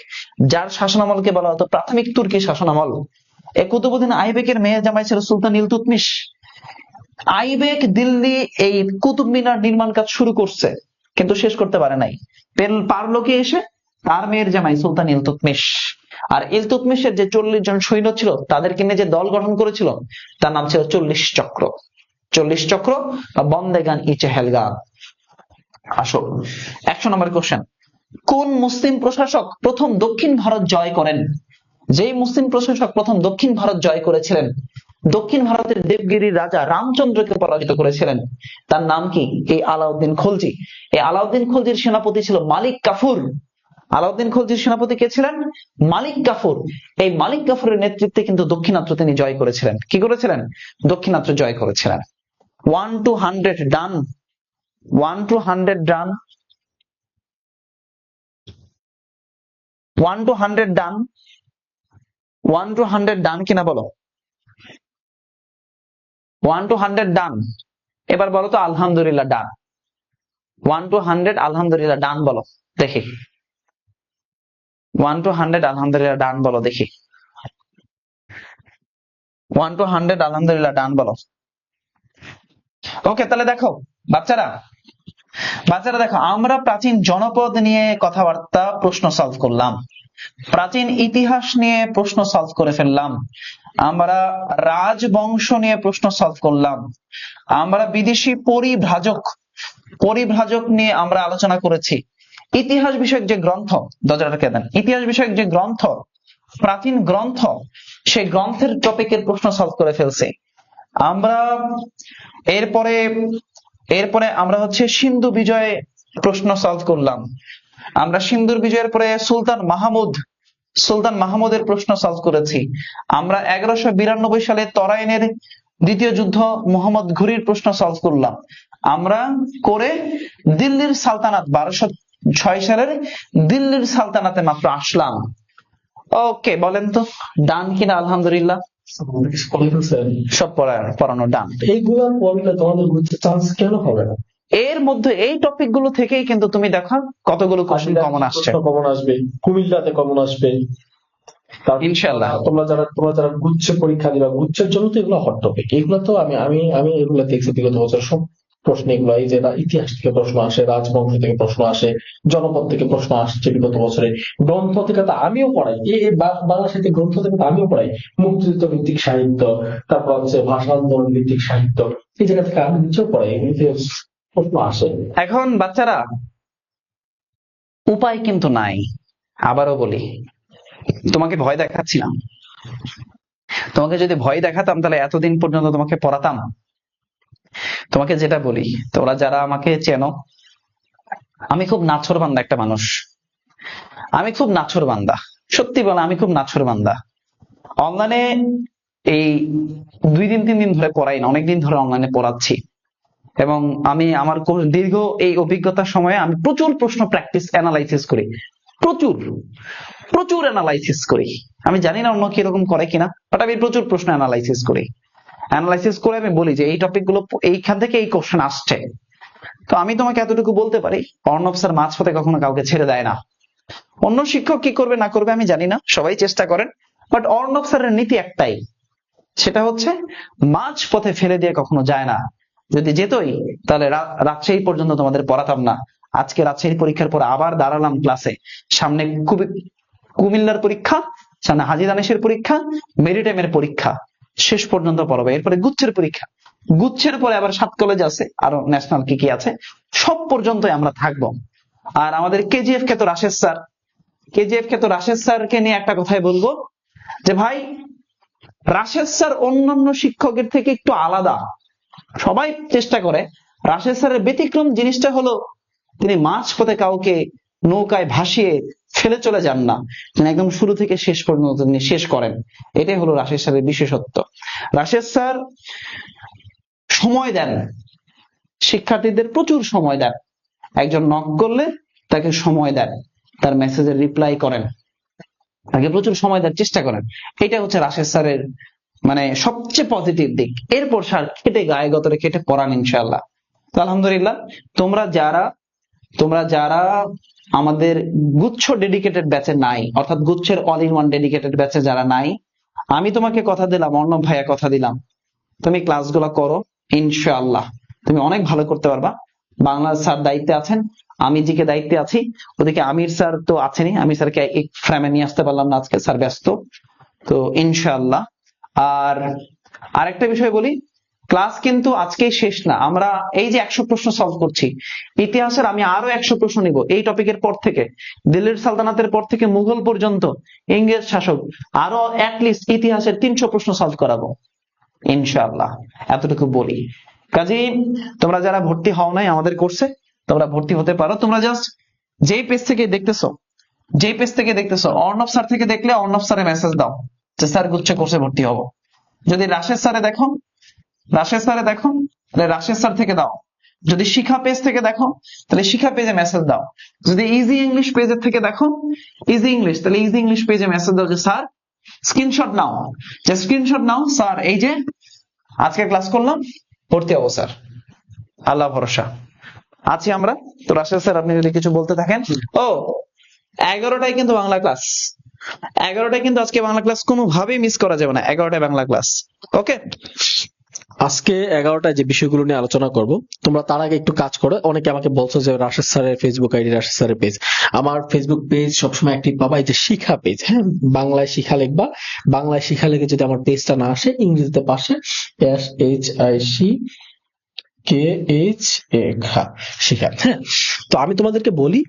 যার শাসনামলকে বলা হতো প্রাথমিক তুর্কি শাসনামল। এই কুতুবউদ্দিন আইবেকের মেয়ের জামাই ছিল সুলতান ইলতুৎমিশ। আইবেক দিল্লি এই কুতুব মিনার নির্মাণ কাজ শুরু করছে, কিন্তু শেষ করতে পারে নাই। পারলো কে এসে? তার মেয়ের জামাই সুলতান ইলতুৎমিশ। আর ইলতুৎমিশের যে 40 জন সৈন্য ছিল, তাদেরকে নিয়ে যে দল গঠন করেছিল, তার নাম ছিল 40 চক্র। 40 চক্র বা বন্দেগান ই চেহেলগান। আসো 100 নম্বর কোশ্চেন। কোন মুসলিম প্রশাসক প্রথম দক্ষিণ ভারত জয় করেন? যেই মুসলিম প্রশাসক প্রথম দক্ষিণ ভারত জয় করেছিলেন, দক্ষিণ ভারতের দেবগিরির রাজা রামচন্দ্রকে পরাজিত করেছিলেন, তার নাম কি? এই আলাউদ্দিন খলজি। এই আলাউদ্দিন খলজির সেনাপতি ছিল মালিক কাফুর। আলাউদ্দিন খলজির সেনাপতি কে ছিলেন? মালিক কাফুর। এই মালিক কাফুরের নেতৃত্বে কিন্তু দক্ষিণাত্র তিনি জয় করেছিলেন। কি করেছিলেন? দক্ষিণাত্র জয় করেছিলেন। 1 to 100 done. 1 to 100 done. 1 to 100 done. 1 to 100 ডান কিনা বলো? 1 to 100 ডান। এবার বলো তো আলহামদুলিল্লাহ ডান। 1 to 100 আলহামদুলিল্লাহ ডান বলো দেখি। 1 to 100 আলহামদুলিল্লাহ ডান বলো দেখি। 1 to 100 আলহামদুলিল্লাহ ডান বলো। ওকে, তাহলে দেখো বাচ্চারা, দেখো আমরা প্রাচীন জনপদ নিয়ে কথাবার্তা প্রশ্ন সলভ করলাম, প্রাচীন ইতিহাস নিয়ে প্রশ্ন সলভ করে ফেললাম, আমরা রাজবংশ নিয়ে প্রশ্ন সলভ করলাম, আমরা বিদেশি পরিভ্রাজক নিয়ে আমরা আলোচনা করেছি। ইতিহাস বিষয়ক যে গ্রন্থ, দরজাটাকে দেন, ইতিহাস বিষয়ক যে গ্রন্থ, প্রাচীন গ্রন্থ, সেই গ্রন্থের টপিকের প্রশ্ন সলভ করে ফেলছি আমরা। এরপরে আমরা হচ্ছে সিন্ধু বিজয় প্রশ্ন সলভ করলাম। আমরা সিন্ধুর বিজয়ের পরে সুলতান মাহমুদের প্রশ্ন সলভ করেছি। আমরা 1192 সালে তরাইনের দ্বিতীয় যুদ্ধ মোহাম্মদ ঘুরির প্রশ্ন সলভ করলাম। আমরা করে দিল্লির সালতানাত 1206 সালের দিল্লির সালতানাতে মাত্র আসলাম। ওকে, বলেন তো ডান কিনা আলহামদুলিল্লাহ? সব পড়ানো ডান। এইগুলো পড়লে তোমাদের বুঝতে চান্স কেন হবে না? এর মধ্যে এই টপিক গুলো থেকেই কিন্তু তুমি দেখো কতগুলো কোশ্চেন কমন আসছে। কমন আসবে, কুমিল্লাতে কমন আসবে ইনশাআল্লাহ। তোমরা যারা গুচ্ছ পরীক্ষা দিবা, গুচ্ছের জন্য তো এগুলো হট টপিক। এগুলো তো আমি এগুলো দেখছি বিগত বছর সব প্রশ্ন এগুলো। এই যে ইতিহাস থেকে প্রশ্ন আসে, রাজবংশ থেকে প্রশ্ন আসে, জনপদ থেকে প্রশ্ন আসছে বিগত বছরে, গ্রন্থ থেকে তো আমিও পড়াই, এই বাংলা সাহিত্যের গ্রন্থ থেকে তো আমিও পড়াই, মুক্তিযুদ্ধ ভিত্তিক সাহিত্য, তারপর হচ্ছে ভাষা আন্দোলন ভিত্তিক সাহিত্য, এই জায়গা থেকে আমি নিজেও পড়াই, এগুলিতে প্রশ্ন আসে। এখন বাচ্চারা উপায় কিন্তু নাই। আবারও বলি, তোমাকে ভয় দেখাচ্ছিলাম। তোমাকে যদি ভয় দেখাতাম তাহলে এতদিন পর্যন্ত তোমাকে পড়াতাম। তোমাকে যেটা বলি, তোমরা যারা আমাকে চেনো, আমি খুব নাছোড়বান্দা একটা মানুষ। আমি খুব নাছোড়বান্দা, সত্যি বলা, আমি খুব নাছোড়বান্দা। অনলাইনে এই 2 দিন 3 দিন ধরে পড়াই না, অনেকদিন ধরে অনলাইনে পড়াচ্ছি। এবং আমি আমার দীর্ঘ এই অভিজ্ঞতার সময়ে আমি প্রচুর প্রশ্ন প্র্যাকটিস অ্যানালাইসিস করি, প্রচুর অ্যানালাইসিস করি। আমি জানি না অন্য কিরকম করে কিনা, বাট আমি প্রচুর প্রশ্ন অ্যানালাইসিস করি। অ্যানালাইসিস করে আমি বলি যে এই টপিক গুলো এইখান থেকে এই কোশ্চেন আসছে। তো আমি তোমাকে এতটুকু বলতে পারি, অর্ণব স্যার মাঝপথে কখনো কাউকে ছেড়ে দেয় না। অন্য শিক্ষক কি করবে না করবে আমি জানি না, সবাই চেষ্টা করেন, বাট অর্ণব স্যারের নীতি একটাই, সেটা হচ্ছে মাঝপথে ফেলে দিয়ে কখনো যায় না। যদি যেতই তাহলে রাজশাহী পর্যন্ত তোমাদের পড়াতাম না। আজকে রাজশাহী পরীক্ষার পর আবার দাঁড়ালাম ক্লাসে, সামনে কুমিল্লার পরীক্ষা, সামনে হাজী দানেশের পরীক্ষা, মেরিটাইমের পরীক্ষা, শেষ পর্যন্ত পড়াবো। এরপরে গুচ্ছের পরীক্ষা, গুচ্ছের পরে আবার 7 কলেজ আছে, আরো ন্যাশনাল কি আছে, সব পর্যন্ত আমরা থাকবো। আর আমাদের কেজিএফ কে তো রাশেদ স্যারকে নিয়ে একটা কথাই বলবো যে ভাই, রাশেদ স্যার অন্যান্য শিক্ষকের থেকে একটু আলাদা। সবাই চেষ্টা করে, রাশেদ স্যারের ব্যতিক্রম জিনিসটা হলো তিনি মাঝপথে কাউকে নৌকায় ভাসিয়ে ফেলে চলে যান না, মানে একদম শুরু থেকে শেষ পর্যন্ত শেষ করেন। এটাই হলো রাশেদ স্যারের বিশেষত্ব। রাশেদ স্যার সময় দেন, শিক্ষার্থীদের প্রচুর সময় দেন। একজন নক করলে তাকে সময় দেন, তার মেসেজের রিপ্লাই করেন, তাকে প্রচুর সময় দেওয়ার চেষ্টা করেন। এটা হচ্ছে রাশেদ স্যারের মানে সবচেয়ে পজিটিভ দিক। এরপর স্যার খেটে গায়ে গতরে খেটে পড়ান ইনশাআল্লাহ। তো আলহামদুলিল্লাহ, তোমরা যারা আমাদের গুচ্ছ ডেডিকেটেড ব্যাচে নাই, অর্থাৎ গুচ্ছের অল ইন ওয়ান ডেডিকেটেড ব্যাচে যারা নাই, আমি তোমাকে কথা দিলাম, অর্ণব ভাইয়া কথা দিলাম, তুমি ক্লাসগুলো করো, ইনশাআল্লাহ তুমি অনেক ভালো করতে পারবা। বাংলা স্যার দায়িত্বে আছেন, আমি জিকে দায়িত্বে আছি, ওদিকে আমির স্যার তো আছেনই, আমির স্যারকে এক ফ্রেমে নিয়ে আসতে পারলাম না আজকে, স্যার ব্যস্ত। তো ইনশাআল্লাহ। আর আরেকটা বিষয় বলি, ক্লাস কিন্তু আজকেই শেষ না। আমরা এই যে 100 প্রশ্ন সলভ করছি, ইতিহাসের আমি আরো 100 প্রশ্ন নিব এই টপিকের পর থেকে, দিল্লির সালতানাতের পর থেকে মুঘল পর্যন্ত ইংরেজ শাসক, আরো অ্যাটলিস্ট ইতিহাসের 300 প্রশ্ন সলভ করাবো ইনশাআল্লাহ, এতটুকু বলি। কাজেই তোমরা যারা ভর্তি হও নাই আমাদের কোর্সে, তোমরা ভর্তি হতে পারো। তোমরা জাস্ট যেই পেজ থেকে দেখতেছো অর্ণব স্যার থেকে দেখলে অর্ণব স্যারে মেসেজ দাও যে স্যার গুচ্ছ কোর্সে ভর্তি হবো। যদি রাশেদ স্যারে দেখো তাহলে রাশেদ স্যার থেকে দাও। যদি শিখা পেজ থেকে দেখো তাহলে শিখা পেজে মেসেজ দাও। যদি ইজি ইংলিশ পেজের থেকে দেখো ইজি ইংলিশ, তাহলে ইজি ইংলিশ পেজে মেসেজ দাও যে স্যার স্ক্রিনশট নাও স্যার, এই যে আজকে ক্লাস করলাম, ভর্তি হবো স্যার, আল্লাহ ভরসা আছি আমরা। তো রাশেদ স্যার আপনি যদি কিছু বলতে থাকেন। ও 11টায় কিন্তু বাংলা ক্লাস, 11টায় কিন্তু আজকে বাংলা ক্লাস কোনোভাবেই মিস করা যাবে না, 11টায় বাংলা ক্লাস। ওকে, আজকে 11টায় যে বিষয়গুলো নিয়ে আলোচনা করব, তোমরা তার আগে একটু কাজ করো। অনেকে আমাকে বলছো যে রাশেদ স্যারের ফেসবুক আইডি, রাশেদ স্যারের পেজ। আমার ফেসবুক পেজ সবসময় অ্যাক্টিভ পাবা, এই যে শিখা পেজ, হ্যাঁ, বাংলায় শিখা লিখবা, বাংলায় শিখা লিখে যদি আমার পেজটা না আসে, ইংরেজিতে পাশে SHICKHA শিখা। হ্যাঁ, তো আমি তোমাদেরকে বলি,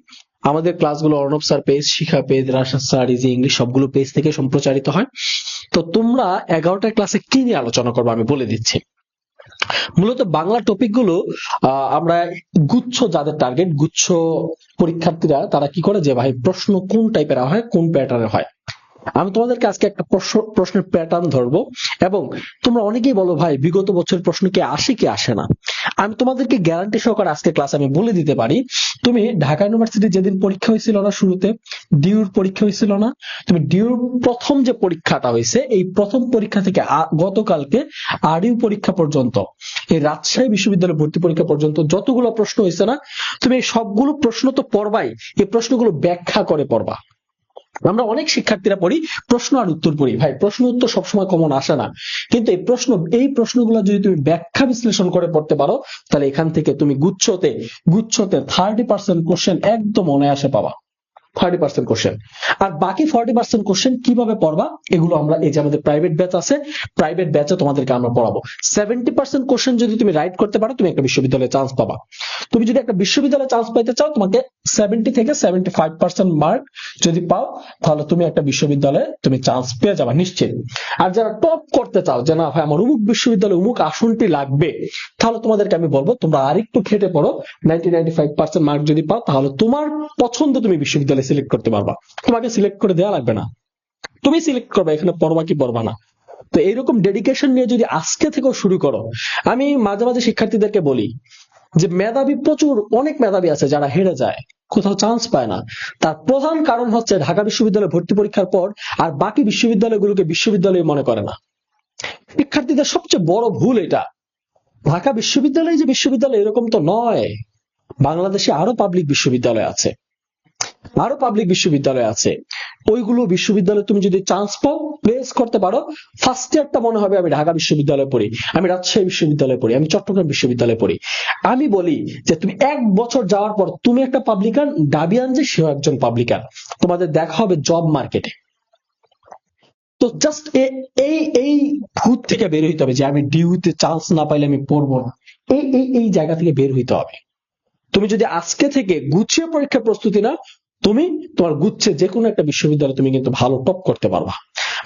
আমাদের ক্লাসগুলো Arnab sir page, Shikha page, Rashed sir easy English সবগুলো পেজ থেকে সম্প্রচারিত হয়। তো তোমরা 11টার ক্লাসে কি নিয়ে আলোচনা করবো আমি বলে দিচ্ছি। মূলত বাংলা টপিক গুলো আমরা গুচ্ছ, যাদের টার্গেট গুচ্ছ পরীক্ষার্থীরা, তারা কি করে যে ভাই প্রশ্ন কোন টাইপের হয়, কোন প্যাটার্নের হয়। আমি তোমাদেরকে আজকে একটা প্রশ্নের প্যাটার্ন ধরবো, এবং তোমরা অনেকেই বলো ভাই বিগত বছরের প্রশ্ন কি আসে কি আসে না। আমি তোমাদেরকে গ্যারান্টি সহকারে আজকে ক্লাস আমি বলে দিতে পারি, তুমি ঢাকা ইউনিভার্সিটি যেদিন পরীক্ষা হয়েছিল না, শুরুতে ডিউর পরীক্ষা হয়েছিল না, তুমি ডিউর প্রথম যে পরীক্ষাটা হয়েছে, এই প্রথম পরীক্ষা থেকে গতকালকে আরইউ পরীক্ষা পর্যন্ত, এই রাজশাহী বিশ্ববিদ্যালয় ভর্তি পরীক্ষা পর্যন্ত যতগুলো প্রশ্ন হয়েছে না, তুমি এই সবগুলো প্রশ্ন তো পড়বাই, এই প্রশ্নগুলো ব্যাখ্যা করে পড়বা। আমরা অনেক শিক্ষার্থীরা পড়ি প্রশ্ন আর উত্তর পড়ি, ভাই প্রশ্ন উত্তর সবসময় কমন আসে না, কিন্তু এই প্রশ্নগুলো যদি তুমি ব্যাখ্যা বিশ্লেষণ করে পড়তে পারো, তাহলে এখান থেকে তুমি গুচ্ছতে 30% কোশ্চেন একদম অনায়াসে পাবা, 30% কোশ্চেন। আর বাকি 40% কোশ্চেন কিভাবে পড়বা, এগুলো আমরা এই যে আমাদের প্রাইভেট ব্যাচ আছে, প্রাইভেট ব্যাচে তোমাদেরকে আমরা পড়াবো। 70% কোশ্চেন যদি তুমি রাইট করতে পারো, তুমি একটা বিশ্ববিদ্যালয়ে চান্স পাবা। তুমি যদি একটা বিশ্ববিদ্যালয়ে চান্স পাইতে চাও, তোমাকে 70 থেকে 75% মার্ক যদি পাও, তাহলে তুমি একটা বিশ্ববিদ্যালয়ে তুমি চান্স পেয়ে যাবা নিশ্চিত। আর যারা টপ করতে চাও যে না ভাই আমার অমুক বিশ্ববিদ্যালয়ে অমুক আসনটি লাগবে, তাহলে তোমাদেরকে আমি বলবো তোমরা আরেকটু খেটে পড়ো। 90-95% মার্ক যদি পাও, তাহলে তোমার পছন্দ তুমি বিশ্ববিদ্যালয়ে সিলেক্ট করতে পারবা, তোমাকে সিলেক্ট করে দেওয়া লাগবে না, তুমি সিলেক্ট করবে এখানে পড়বা কি পড়বা না। তো এইরকম ডেডিকেশন নিয়ে যদি আজকে থেকেও শুরু করো, আমি মাঝে মাঝে শিক্ষার্থীদেরকে বলি যে মেধাবী প্রচুর, অনেক মেধাবী আছে যারা হেরে যায়, কোথাও চান্স পায় না। তার প্রধান কারণ হচ্ছে ঢাকা বিশ্ববিদ্যালয়ে ভর্তি পরীক্ষার পর আর বাকি বিশ্ববিদ্যালয়গুলোকে বিশ্ববিদ্যালয় মনে করে না। শিক্ষার্থীদের সবচেয়ে বড় ভুল এটা। ঢাকা বিশ্ববিদ্যালয় যে বিশ্ববিদ্যালয় এরকম তো নয়, বাংলাদেশে আরো পাবলিক বিশ্ববিদ্যালয় আছে, ওইগুলো বিশ্ববিদ্যালয়ে তুমি যদি চান্স পাও, প্লেস করতে পারো, ফার্স্ট ইয়ারটা মনে হবে আমি ঢাকা বিশ্ববিদ্যালয়ে পড়ি, আমি রাজশাহী বিশ্ববিদ্যালয়ে পড়ি, আমি চট্টগ্রাম বিশ্ববিদ্যালয়ে পড়ি। আমি বলি যে তুমি 1 বছর যাওয়ার পর তুমি একটা পাবলিকান, ডাবিয়ান যে সেও একজন পাবলিকান, তোমাদের দেখা হবে জব মার্কেটে। তো জাস্ট এই ভূত থেকে বের হইতে হবে যে আমি ডিউতে চান্স না পাইলে আমি পড়বো না, এই জায়গা থেকে বের হইতে হবে। তুমি যদি আজকে থেকে গুছিয়ে পরীক্ষার প্রস্তুতি নাও, তুমি তোমার গুচ্ছে যে কোনো একটা বিশ্ববিদ্যালয়ে তুমি কিন্তু ভালো টপ করতে পারবা।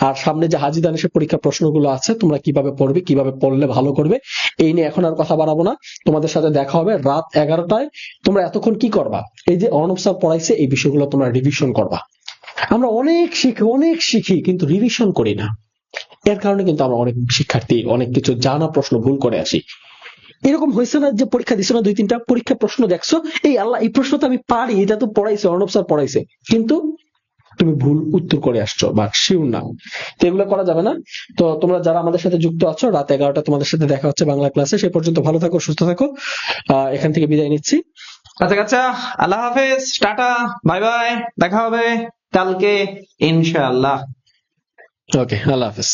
আর সামনে যে হাজি দানেশের পরীক্ষা প্রশ্নগুলো আছে তোমরা কিভাবে পড়বে, কিভাবে পড়লে ভালো করবে, এই নিয়ে এখন আর কথা বাড়াবো না। তোমাদের সাথে দেখা হবে রাত 11টায়। তোমরা এতক্ষণ কি করবা, এই যে অর্ণব স্যার পড়াইছে এই বিষয়গুলো তোমরা রিভিশন করবা। আমরা অনেক শিখি কিন্তু রিভিশন করি না। এর কারণে কিন্তু আমরা অনেক শিক্ষার্থী অনেক কিছু জানা প্রশ্ন ভুল করে আসি। এরকম হয়েছে না যে পরীক্ষা দিছো না 2-3টা পরীক্ষা প্রশ্ন দেখছো, এই আল্লাহ এই প্রশ্ন তো আমি পারি, এটা তো পড়াইছে অর্ণব স্যার পড়াইছে, কিন্তু তুমি ভুল উত্তর করে আসছো বা শিওর না। তো এগুলো করা যাবে না। তো তোমরা যারা আমাদের সাথে যুক্ত আছো, রাত 11টা তোমাদের সাথে দেখা হচ্ছে বাংলা ক্লাসে। সে পর্যন্ত ভালো থাকো, সুস্থ থাকো। এখান থেকে বিদায় নিচ্ছি। আচ্ছা আচ্ছা, আল্লাহ হাফেজ, টাটা, বাই বাই, দেখা হবে কালকে ইনশাআল্লাহ। ওকে, আল্লাহ হাফেজ।